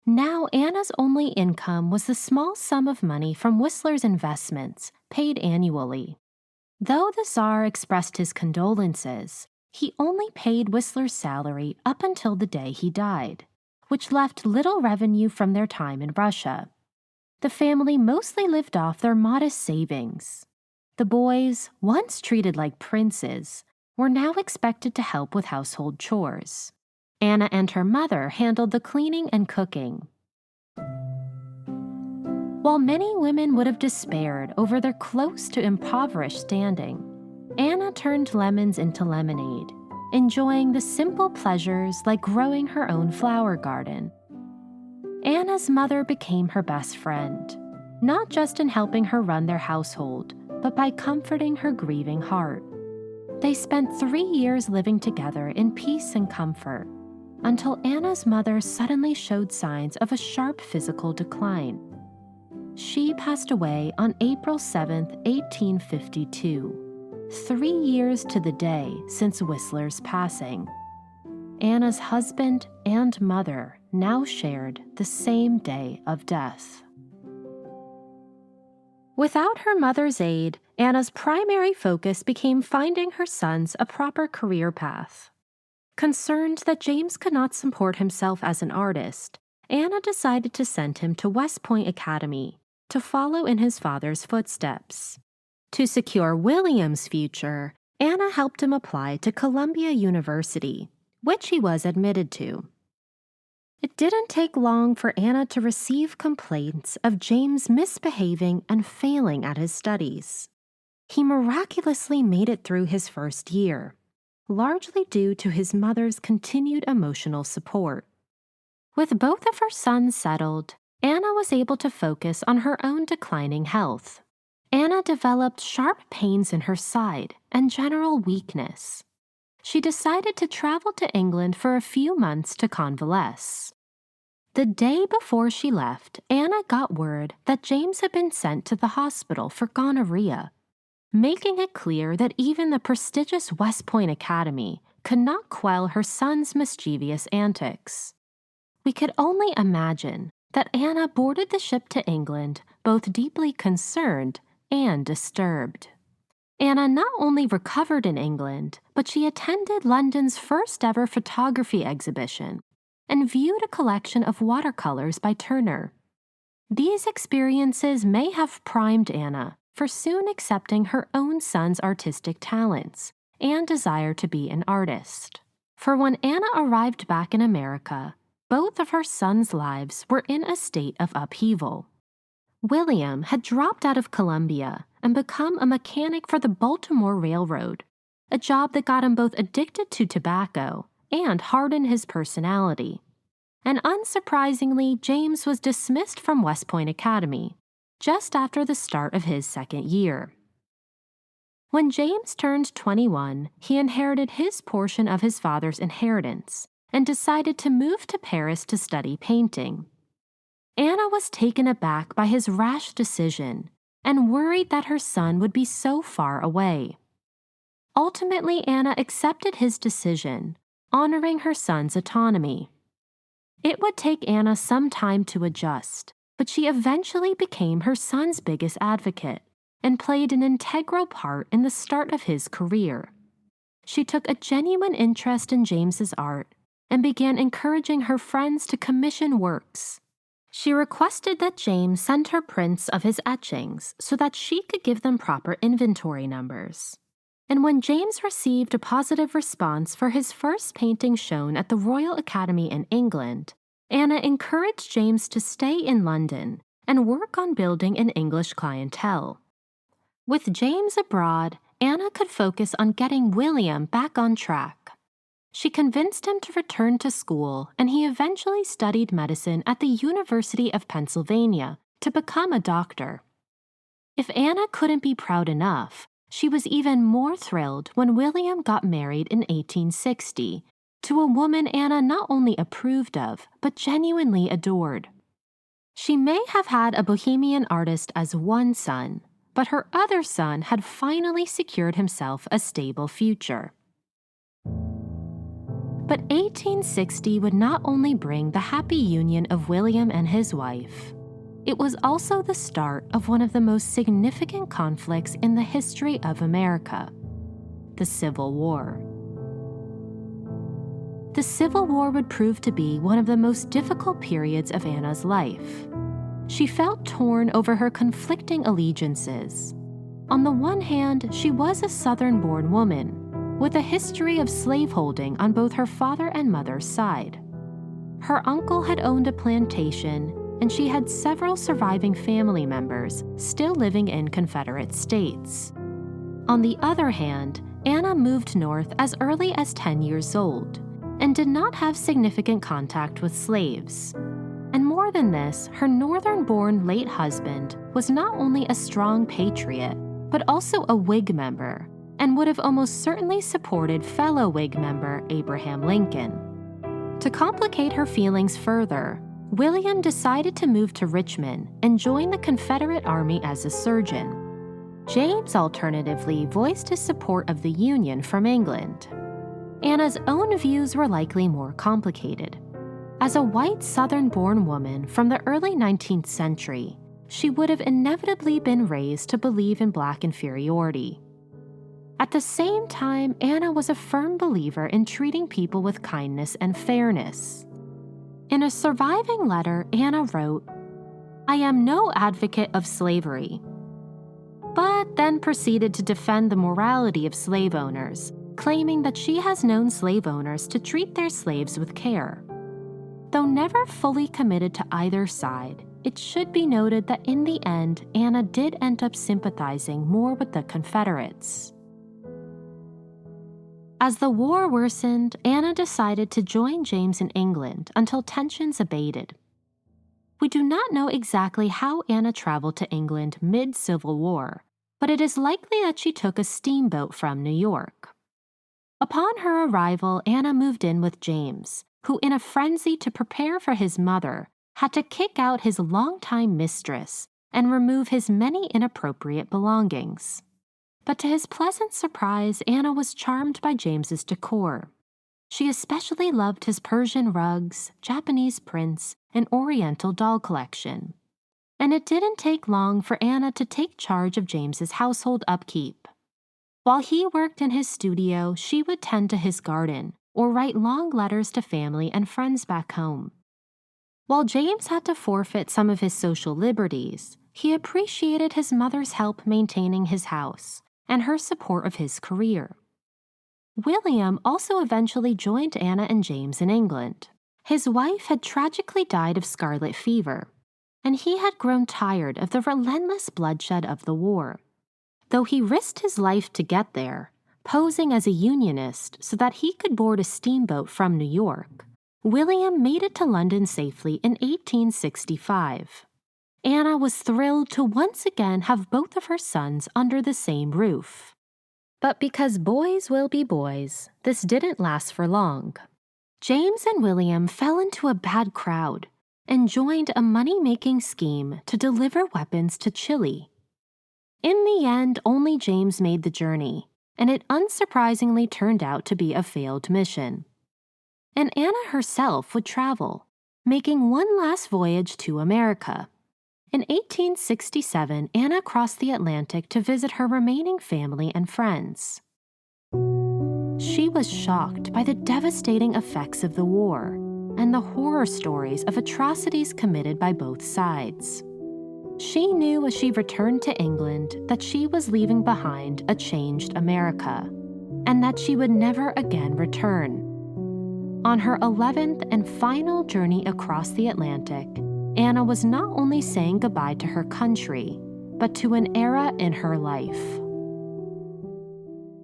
Now Anna's only income was the small sum of money from Whistler's investments, paid annually. Though the Tsar expressed his condolences, he only paid Whistler's salary up until the day he died, which left little revenue from their time in Russia. The family mostly lived off their modest savings. The boys, once treated like princes, were now expected to help with household chores. Anna and her mother handled the cleaning and cooking. While many women would have despaired over their close to impoverished standing, Anna turned lemons into lemonade, enjoying the simple pleasures like growing her own flower garden. Anna's mother became her best friend, not just in helping her run their household, but by comforting her grieving heart. They spent 3 years living together in peace and comfort, until Anna's mother suddenly showed signs of a sharp physical decline. She passed away on April 7, 1852, 3 years to the day since Whistler's passing. Anna's husband and mother now shared the same day of death. Without her mother's aid, Anna's primary focus became finding her sons a proper career path. Concerned that James could not support himself as an artist, Anna decided to send him to West Point Academy to follow in his father's footsteps. To secure William's future, Anna helped him apply to Columbia University, which he was admitted to. It didn't take long for Anna to receive complaints of James misbehaving and failing at his studies. He miraculously made it through his first year, largely due to his mother's continued emotional support. With both of her sons settled, Anna was able to focus on her own declining health. Anna developed sharp pains in her side and general weakness. She decided to travel to England for a few months to convalesce. The day before she left, Anna got word that James had been sent to the hospital for gonorrhea, making it clear that even the prestigious West Point Academy could not quell her son's mischievous antics. We could only imagine that Anna boarded the ship to England both deeply concerned and disturbed. Anna not only recovered in England, but she attended London's first ever photography exhibition and viewed a collection of watercolors by Turner. These experiences may have primed Anna for soon accepting her own son's artistic talents and desire to be an artist. For when Anna arrived back in America, both of her sons' lives were in a state of upheaval. William had dropped out of Columbia and become a mechanic for the Baltimore Railroad, a job that got him both addicted to tobacco and hardened his personality. And unsurprisingly, James was dismissed from West Point Academy just after the start of his second year. When James turned 21, he inherited his portion of his father's inheritance and decided to move to Paris to study painting. Anna was taken aback by his rash decision and worried that her son would be so far away. Ultimately, Anna accepted his decision, honoring her son's autonomy. It would take Anna some time to adjust, but she eventually became her son's biggest advocate and played an integral part in the start of his career. She took a genuine interest in James's art and began encouraging her friends to commission works. She requested that James send her prints of his etchings so that she could give them proper inventory numbers. And when James received a positive response for his first painting shown at the Royal Academy in England, Anna encouraged James to stay in London and work on building an English clientele. With James abroad, Anna could focus on getting William back on track. She convinced him to return to school, and he eventually studied medicine at the University of Pennsylvania to become a doctor. If Anna couldn't be proud enough, she was even more thrilled when William got married in 1860 to a woman Anna not only approved of, but genuinely adored. She may have had a bohemian artist as one son, but her other son had finally secured himself a stable future. But 1860 would not only bring the happy union of William and his wife, it was also the start of one of the most significant conflicts in the history of America, the Civil War. The Civil War would prove to be one of the most difficult periods of Anna's life. She felt torn over her conflicting allegiances. On the one hand, she was a Southern-born woman, with a history of slaveholding on both her father and mother's side. Her uncle had owned a plantation, and she had several surviving family members still living in Confederate states. On the other hand, Anna moved north as early as 10 years old and did not have significant contact with slaves. And more than this, her northern-born late husband was not only a strong patriot, but also a Whig member, and would have almost certainly supported fellow Whig member Abraham Lincoln. To complicate her feelings further, William decided to move to Richmond and join the Confederate Army as a surgeon. James alternatively voiced his support of the Union from England. Anna's own views were likely more complicated. As a white Southern-born woman from the early 19th century, she would have inevitably been raised to believe in Black inferiority. At the same time, Anna was a firm believer in treating people with kindness and fairness. In a surviving letter, Anna wrote, "I am no advocate of slavery," but then proceeded to defend the morality of slave owners, claiming that she has known slave owners to treat their slaves with care. Though never fully committed to either side, it should be noted that in the end, Anna did end up sympathizing more with the Confederates. As the war worsened, Anna decided to join James in England until tensions abated. We do not know exactly how Anna traveled to England mid-Civil War, but it is likely that she took a steamboat from New York. Upon her arrival, Anna moved in with James, who, in a frenzy to prepare for his mother, had to kick out his longtime mistress and remove his many inappropriate belongings. But to his pleasant surprise, Anna was charmed by James's decor. She especially loved his Persian rugs, Japanese prints, and Oriental doll collection. And it didn't take long for Anna to take charge of James's household upkeep. While he worked in his studio, she would tend to his garden or write long letters to family and friends back home. While James had to forfeit some of his social liberties, he appreciated his mother's help maintaining his house and her support of his career. William also eventually joined Anna and James in England. His wife had tragically died of scarlet fever, and he had grown tired of the relentless bloodshed of the war. Though he risked his life to get there, posing as a Unionist so that he could board a steamboat from New York, William made it to London safely in 1865. Anna was thrilled to once again have both of her sons under the same roof. But because boys will be boys, this didn't last for long. James and William fell into a bad crowd and joined a money-making scheme to deliver weapons to Chile. In the end, only James made the journey, and it unsurprisingly turned out to be a failed mission. And Anna herself would travel, making one last voyage to America. In 1867, Anna crossed the Atlantic to visit her remaining family and friends. She was shocked by the devastating effects of the war and the horror stories of atrocities committed by both sides. She knew as she returned to England that she was leaving behind a changed America, and that she would never again return. On her 11th and final journey across the Atlantic, Anna was not only saying goodbye to her country, but to an era in her life.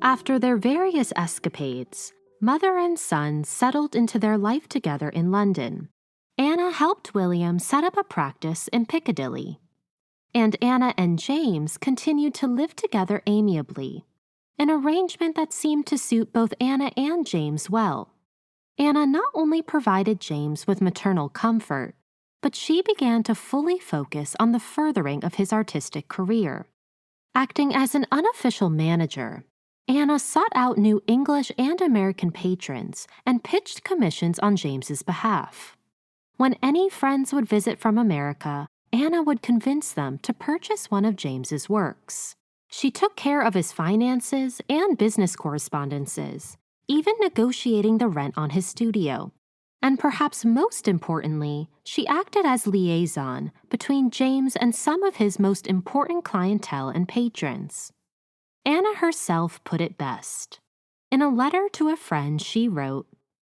After their various escapades, mother and son settled into their life together in London. Anna helped William set up a practice in Piccadilly, and Anna and James continued to live together amiably, an arrangement that seemed to suit both Anna and James well. Anna not only provided James with maternal comfort, but she began to fully focus on the furthering of his artistic career. Acting as an unofficial manager, Anna sought out new English and American patrons and pitched commissions on James's behalf. When any friends would visit from America, Anna would convince them to purchase one of James's works. She took care of his finances and business correspondences, even negotiating the rent on his studio. And perhaps most importantly, she acted as liaison between James and some of his most important clientele and patrons. Anna herself put it best. In a letter to a friend, she wrote,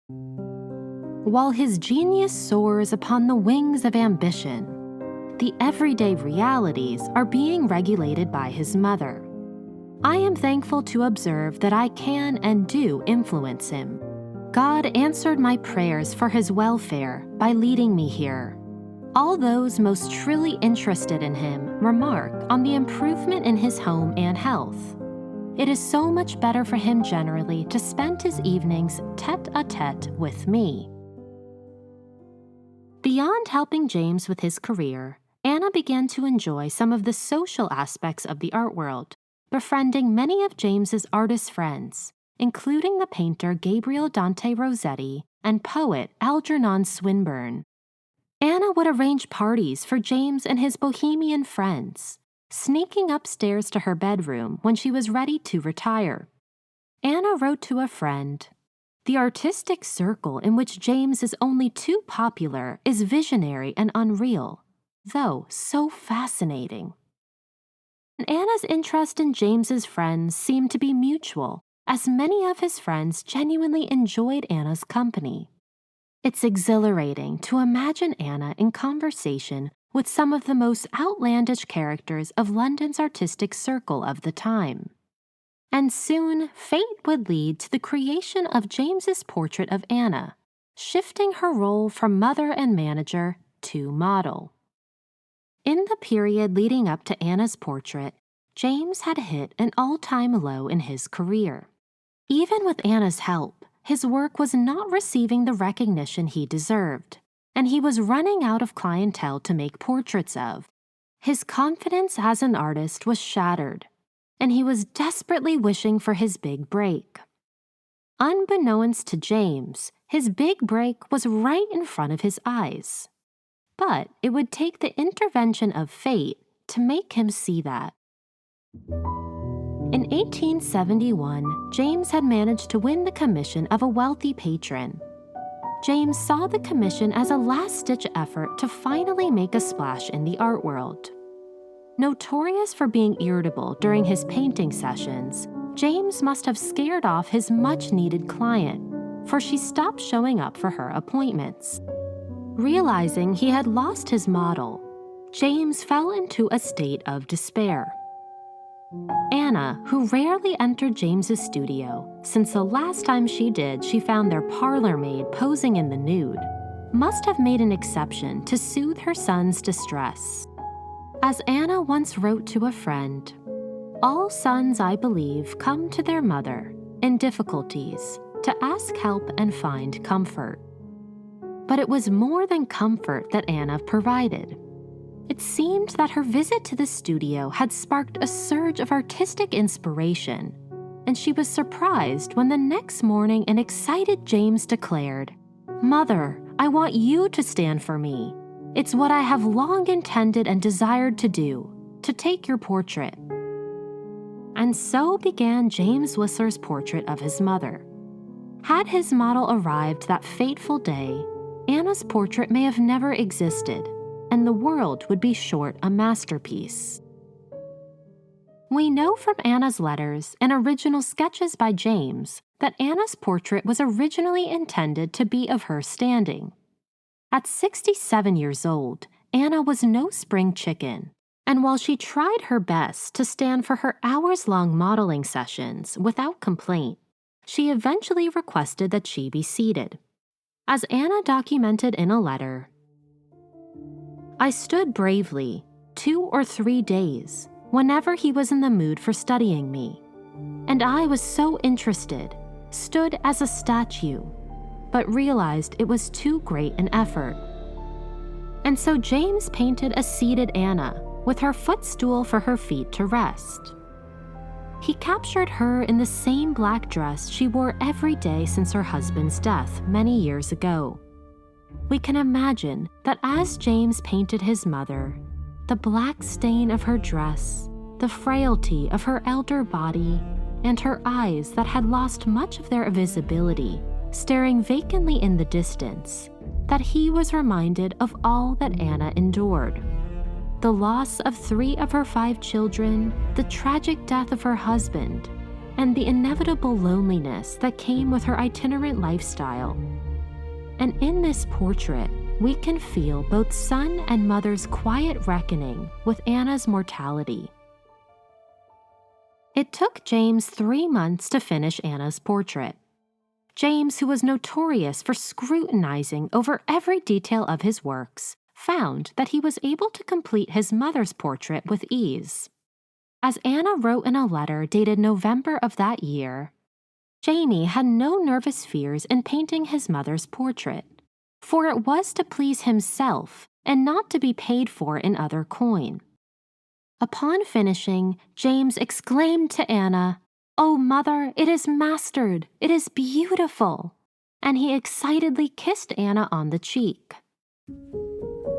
"While his genius soars upon the wings of ambition, the everyday realities are being regulated by his mother. I am thankful to observe that I can and do influence him. God answered my prayers for his welfare by leading me here. All those most truly interested in him remark on the improvement in his home and health. It is so much better for him generally to spend his evenings tête-à-tête with me." Beyond helping James with his career, Anna began to enjoy some of the social aspects of the art world, befriending many of James's artist friends, including the painter Gabriel Dante Rossetti and poet Algernon Swinburne. Anna would arrange parties for James and his bohemian friends, sneaking upstairs to her bedroom when she was ready to retire. Anna wrote to a friend, "The artistic circle in which James is only too popular is visionary and unreal, though so fascinating." And Anna's interest in James's friends seemed to be mutual, as many of his friends genuinely enjoyed Anna's company. It's exhilarating to imagine Anna in conversation with some of the most outlandish characters of London's artistic circle of the time. And soon, fate would lead to the creation of James's portrait of Anna, shifting her role from mother and manager to model. In the period leading up to Anna's portrait, James had hit an all-time low in his career. Even with Anna's help, his work was not receiving the recognition he deserved, and he was running out of clientele to make portraits of. His confidence as an artist was shattered, and he was desperately wishing for his big break. Unbeknownst to James, his big break was right in front of his eyes. But it would take the intervention of fate to make him see that. In 1871, James had managed to win the commission of a wealthy patron. James saw the commission as a last-ditch effort to finally make a splash in the art world. Notorious for being irritable during his painting sessions, James must have scared off his much-needed client, for she stopped showing up for her appointments. Realizing he had lost his model, James fell into a state of despair. Anna, who rarely entered James's studio, since the last time she did she found their parlor maid posing in the nude, must have made an exception to soothe her son's distress. As Anna once wrote to a friend, "All sons, I believe, come to their mother in difficulties to ask help and find comfort." But it was more than comfort that Anna provided. It seemed that her visit to the studio had sparked a surge of artistic inspiration, and she was surprised when the next morning an excited James declared, "Mother, I want you to stand for me. It's what I have long intended and desired to do, to take your portrait." And so began James Whistler's portrait of his mother. Had his model arrived that fateful day, Anna's portrait may have never existed, and the world would be short a masterpiece. We know from Anna's letters and original sketches by James that Anna's portrait was originally intended to be of her standing. At 67 years old, Anna was no spring chicken, and while she tried her best to stand for her hours-long modeling sessions without complaint, she eventually requested that she be seated. As Anna documented in a letter, "I stood bravely 2 or 3 days whenever he was in the mood for studying me, and I was so interested, stood as a statue, but realized it was too great an effort." And so James painted a seated Anna with her footstool for her feet to rest. He captured her in the same black dress she wore every day since her husband's death many years ago. We can imagine that as James painted his mother, the black stain of her dress, the frailty of her elder body, and her eyes that had lost much of their visibility, staring vacantly in the distance, that he was reminded of all that Anna endured. The loss of 3 of her 5 children, the tragic death of her husband, and the inevitable loneliness that came with her itinerant lifestyle. And in this portrait, we can feel both son and mother's quiet reckoning with Anna's mortality. It took James 3 months to finish Anna's portrait. James, who was notorious for scrutinizing over every detail of his works, found that he was able to complete his mother's portrait with ease. As Anna wrote in a letter dated November of that year, Jamie had no nervous fears in painting his mother's portrait, for it was to please himself and not to be paid for in other coin. Upon finishing, James exclaimed to Anna, "Oh, mother, it is mastered! It is beautiful!" And he excitedly kissed Anna on the cheek.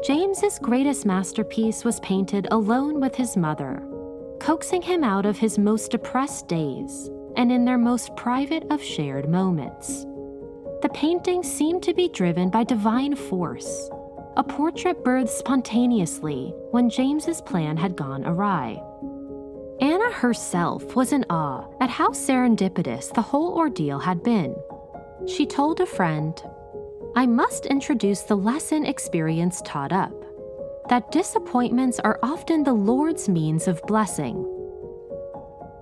James's greatest masterpiece was painted alone with his mother, coaxing him out of his most depressed days and in their most private of shared moments. The painting seemed to be driven by divine force, a portrait birthed spontaneously when James's plan had gone awry. Anna herself was in awe at how serendipitous the whole ordeal had been. She told a friend, "I must introduce the lesson experience taught up, that disappointments are often the Lord's means of blessing."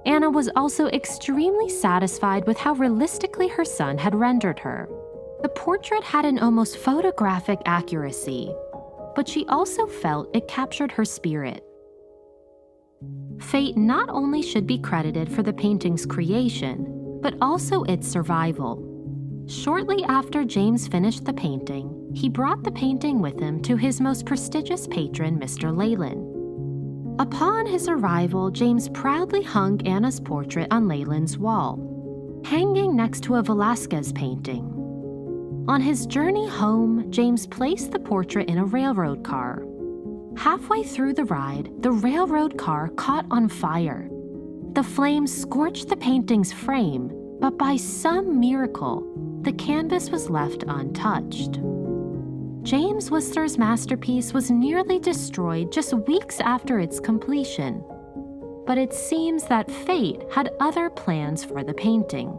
Anna was also extremely satisfied with how realistically her son had rendered her. The portrait had an almost photographic accuracy, but she also felt it captured her spirit. Fate not only should be credited for the painting's creation, but also its survival. Shortly after James finished the painting, he brought the painting with him to his most prestigious patron, Mr. Leyland. Upon his arrival, James proudly hung Anna's portrait on Leyland's wall, hanging next to a Velázquez painting. On his journey home, James placed the portrait in a railroad car. Halfway through the ride, the railroad car caught on fire. The flames scorched the painting's frame, but by some miracle, the canvas was left untouched. James Whistler's masterpiece was nearly destroyed just weeks after its completion. but it seems that fate had other plans for the painting.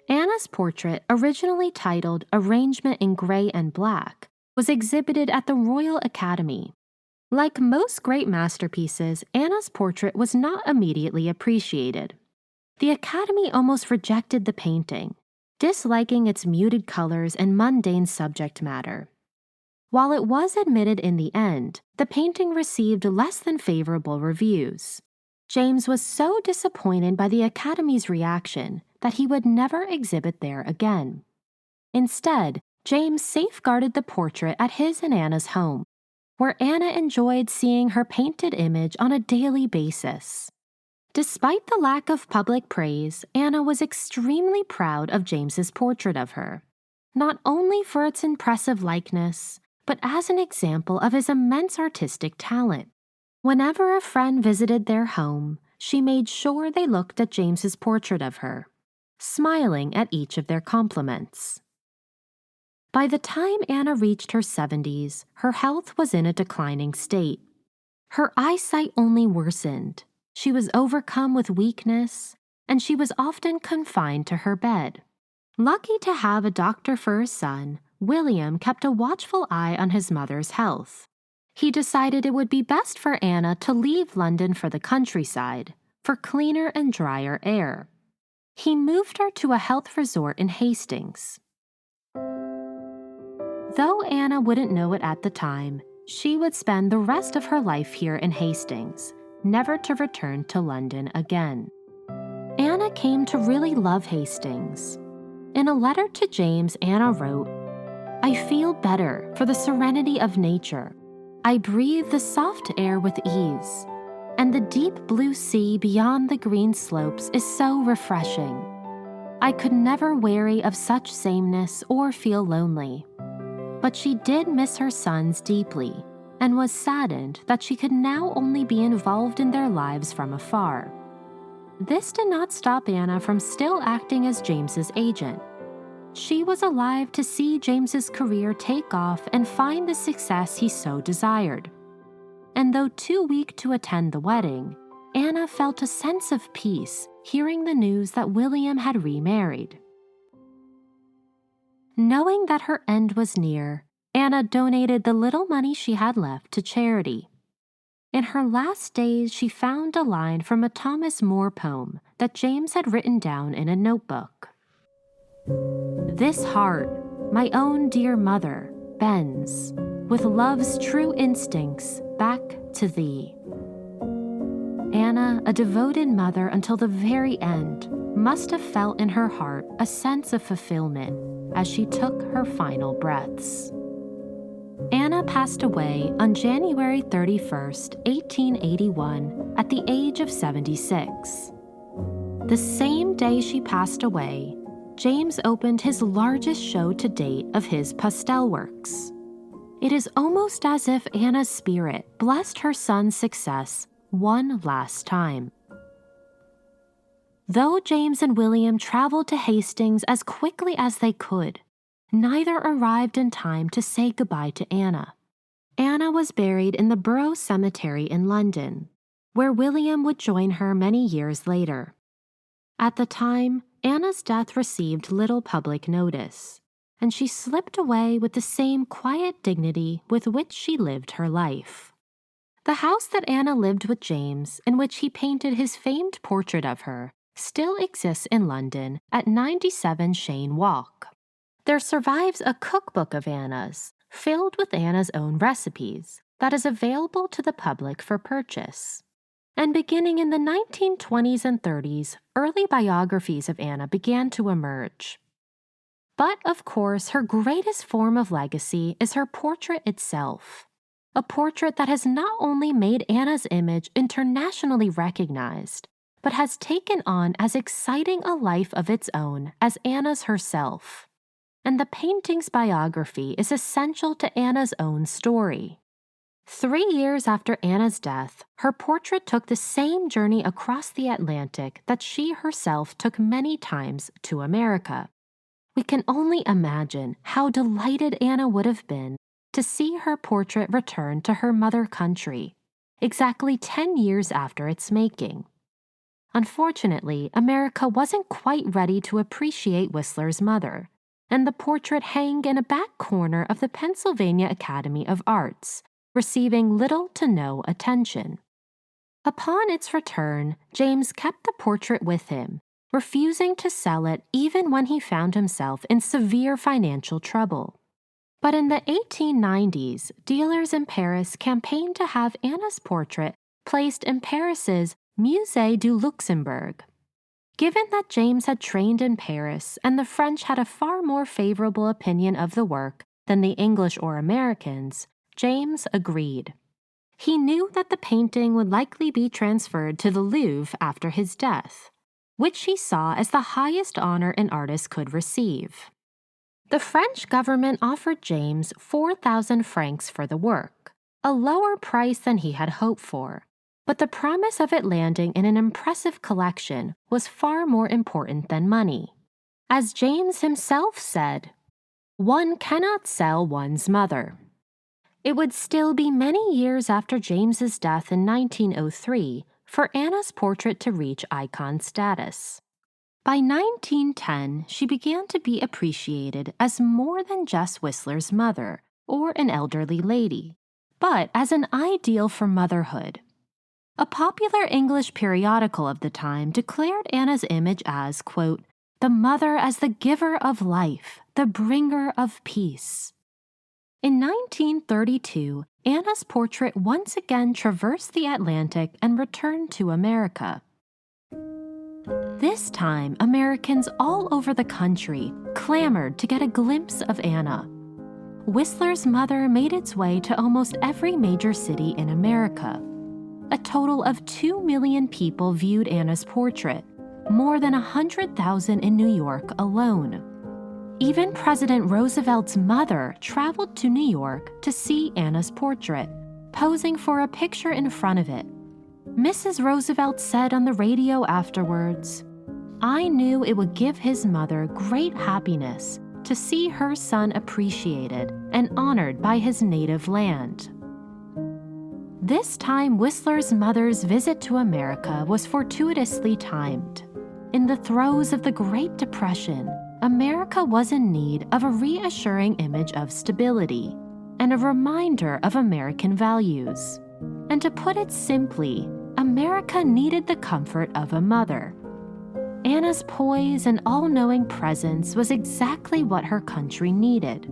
Anna's portrait, originally titled Arrangement in Gray and Black, was exhibited at the Royal Academy. Like most great masterpieces, Anna's portrait was not immediately appreciated. The Academy almost rejected the painting, disliking its muted colors and mundane subject matter. While it was admitted in the end, the painting received less than favorable reviews. James was so disappointed by the Academy's reaction that he would never exhibit there again. Instead, James safeguarded the portrait at his and Anna's home, where Anna enjoyed seeing her painted image on a daily basis. Despite the lack of public praise, Anna was extremely proud of James's portrait of her, not only for its impressive likeness, but as an example of his immense artistic talent. Whenever a friend visited their home, she made sure they looked at James's portrait of her, smiling at each of their compliments. By the time Anna reached her 70s, her health was in a declining state. Her eyesight only worsened. She was overcome with weakness, and she was often confined to her bed. Lucky to have a doctor for his son, William kept a watchful eye on his mother's health. He decided it would be best for Anna to leave London for the countryside, for cleaner and drier air. He moved her to a health resort in Hastings. Though Anna wouldn't know it at the time, she would spend the rest of her life here in Hastings, never to return to London again. Anna came to really love Hastings. In a letter to James, Anna wrote, "I feel better for the serenity of nature. I breathe the soft air with ease, and the deep blue sea beyond the green slopes is so refreshing. I could never weary of such sameness or feel lonely." But she did miss her sons deeply, and was saddened that she could now only be involved in their lives from afar. This did not stop Anna from still acting as James's agent. She was alive to see James's career take off and find the success he so desired. And though too weak to attend the wedding, Anna felt a sense of peace hearing the news that William had remarried. Knowing that her end was near, Anna donated the little money she had left to charity. In her last days, she found a line from a Thomas Moore poem that James had written down in a notebook. "This heart, my own dear mother, bends, with love's true instincts, back to thee." Anna, a devoted mother until the very end, must have felt in her heart a sense of fulfillment as she took her final breaths. Anna passed away on January 31st, 1881, at the age of 76. The same day she passed away, James opened his largest show to date of his pastel works. It is almost as if Anna's spirit blessed her son's success one last time. Though James and William traveled to Hastings as quickly as they could, neither arrived in time to say goodbye to Anna. Anna was buried in the Borough Cemetery in London, where William would join her many years later. At the time, Anna's death received little public notice, and she slipped away with the same quiet dignity with which she lived her life. The house that Anna lived with James, in which he painted his famed portrait of her, still exists in London at 97 Cheyne Walk. There survives a cookbook of Anna's, filled with Anna's own recipes, that is available to the public for purchase. And beginning in the 1920s and 30s, early biographies of Anna began to emerge. But of course, her greatest form of legacy is her portrait itself, a portrait that has not only made Anna's image internationally recognized, but has taken on as exciting a life of its own as Anna's herself. And the painting's biography is essential to Anna's own story. 3 years after Anna's death, her portrait took the same journey across the Atlantic that she herself took many times to America. We can only imagine how delighted Anna would have been to see her portrait returned to her mother country, exactly 10 years after its making. Unfortunately, America wasn't quite ready to appreciate Whistler's mother, and the portrait hangs in a back corner of the Pennsylvania Academy of Arts, receiving little to no attention. Upon its return, James kept the portrait with him, refusing to sell it even when he found himself in severe financial trouble. But in the 1890s, dealers in Paris campaigned to have Anna's portrait placed in Paris's Musée du Luxembourg. Given that James had trained in Paris and the French had a far more favorable opinion of the work than the English or Americans, James agreed. He knew that the painting would likely be transferred to the Louvre after his death, which he saw as the highest honor an artist could receive. The French government offered James 4,000 francs for the work, a lower price than he had hoped for, but the promise of it landing in an impressive collection was far more important than money. As James himself said, "One cannot sell one's mother." It would still be many years after James's death in 1903 for Anna's portrait to reach icon status. By 1910, she began to be appreciated as more than just Whistler's mother or an elderly lady, but as an ideal for motherhood. A popular English periodical of the time declared Anna's image as, quote, "the mother as the giver of life, the bringer of peace." In 1932, Anna's portrait once again traversed the Atlantic and returned to America. This time, Americans all over the country clamored to get a glimpse of Anna. Whistler's mother made its way to almost every major city in America. A total of 2 million people viewed Anna's portrait, more than 100,000 in New York alone. Even President Roosevelt's mother traveled to New York to see Anna's portrait, posing for a picture in front of it. Mrs. Roosevelt said on the radio afterwards, "I knew it would give his mother great happiness to see her son appreciated and honored by his native land." This time, Whistler's mother's visit to America was fortuitously timed. In the throes of the Great Depression, America was in need of a reassuring image of stability and a reminder of American values. And to put it simply, America needed the comfort of a mother. Anna's poise and all-knowing presence was exactly what her country needed.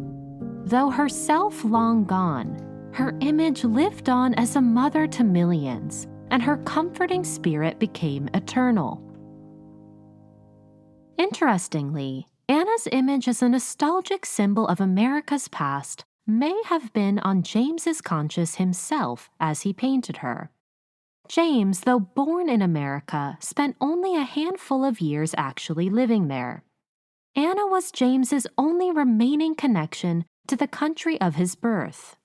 Though herself long gone, her image lived on as a mother to millions, and her comforting spirit became eternal. Interestingly, Anna's image as a nostalgic symbol of America's past may have been on James's conscience himself as he painted her. James, though born in America, spent only a handful of years actually living there. Anna was James's only remaining connection to the country of his birth.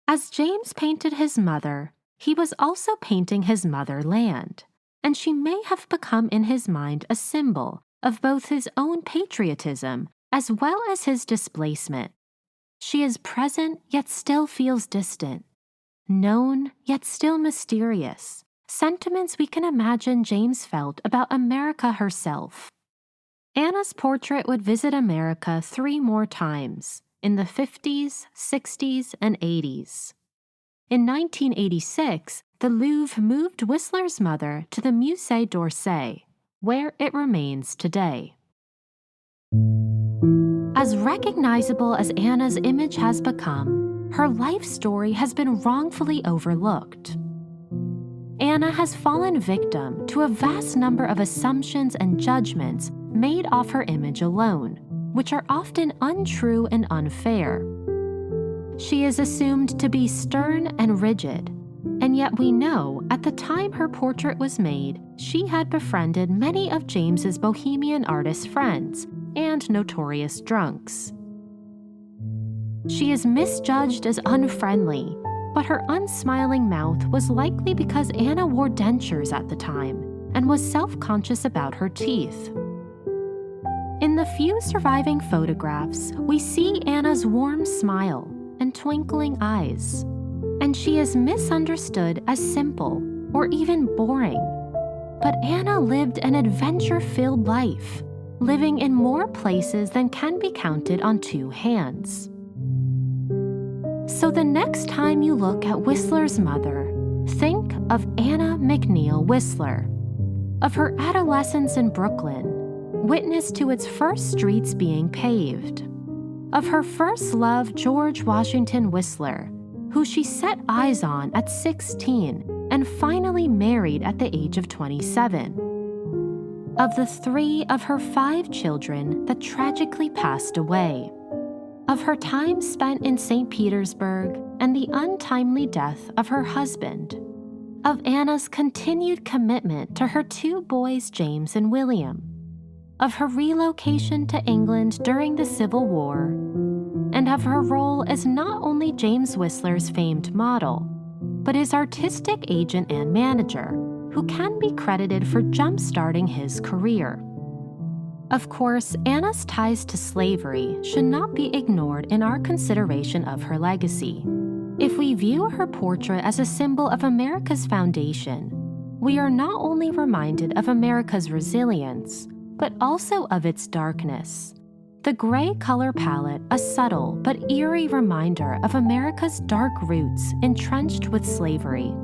As James painted his mother, he was also painting his motherland, and she may have become in his mind a symbol of both his own patriotism as well as his displacement. She is present yet still feels distant, known yet still mysterious, sentiments we can imagine James felt about America herself. Anna's portrait would visit America 3 more times, in the 50s, 60s, and 80s. In 1986, the Louvre moved Whistler's mother to the Musée d'Orsay, where it remains today. As recognizable as Anna's image has become, her life story has been wrongfully overlooked. Anna has fallen victim to a vast number of assumptions and judgments made off her image alone, which are often untrue and unfair. She is assumed to be stern and rigid, and yet we know at the time her portrait was made, she had befriended many of James's bohemian artist friends and notorious drunks. She is misjudged as unfriendly, but her unsmiling mouth was likely because Anna wore dentures at the time and was self-conscious about her teeth. In the few surviving photographs, we see Anna's warm smile, and twinkling eyes. And she is misunderstood as simple or even boring. But Anna lived an adventure-filled life, living in more places than can be counted on two hands. So the next time you look at Whistler's mother, think of Anna McNeill Whistler, of her adolescence in Brooklyn, witness to its first streets being paved, of her first love, George Washington Whistler, who she set eyes on at 16 and finally married at the age of 27, of the 3 of her 5 children that tragically passed away, of her time spent in St. Petersburg and the untimely death of her husband, of Anna's continued commitment to her 2 boys, James and William, of her relocation to England during the Civil War, and of her role as not only James Whistler's famed model, but his artistic agent and manager, who can be credited for jump-starting his career. Of course, Anna's ties to slavery should not be ignored in our consideration of her legacy. If we view her portrait as a symbol of America's foundation, we are not only reminded of America's resilience, but also of its darkness. The gray color palette, a subtle but eerie reminder of America's dark roots entrenched with slavery.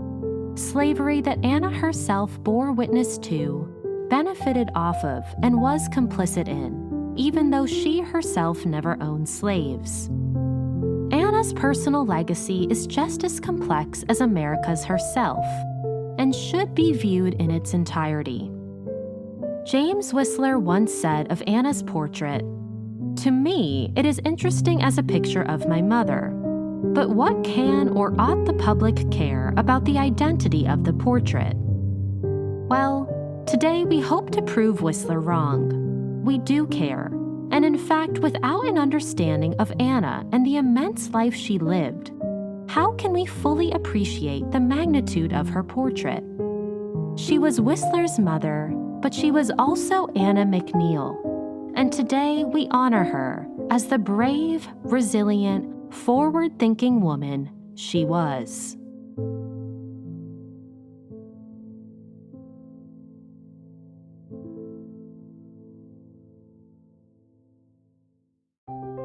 Slavery that Anna herself bore witness to, benefited off of, and was complicit in, even though she herself never owned slaves. Anna's personal legacy is just as complex as America's herself, and should be viewed in its entirety. James Whistler once said of Anna's portrait, "To me, it is interesting as a picture of my mother, but what can or ought the public care about the identity of the portrait?" Well, today we hope to prove Whistler wrong. We do care, and in fact, without an understanding of Anna and the immense life she lived, how can we fully appreciate the magnitude of her portrait? She was Whistler's mother, but she was also Anna McNeill, and today we honor her as the brave, resilient, forward-thinking woman she was.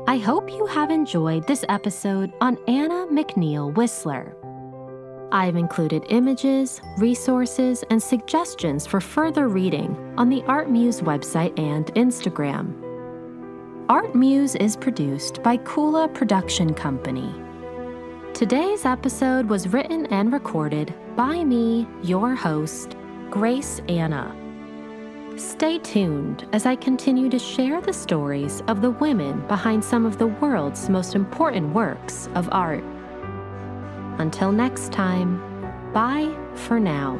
I hope you have enjoyed this episode on Anna McNeill Whistler. I've included images, resources, and suggestions for further reading on the ArtMuse website and Instagram. ArtMuse is produced by Kula Production Company. Today's episode was written and recorded by me, your host, Grace Anna. Stay tuned as I continue to share the stories of the women behind some of the world's most important works of art. Until next time, bye for now.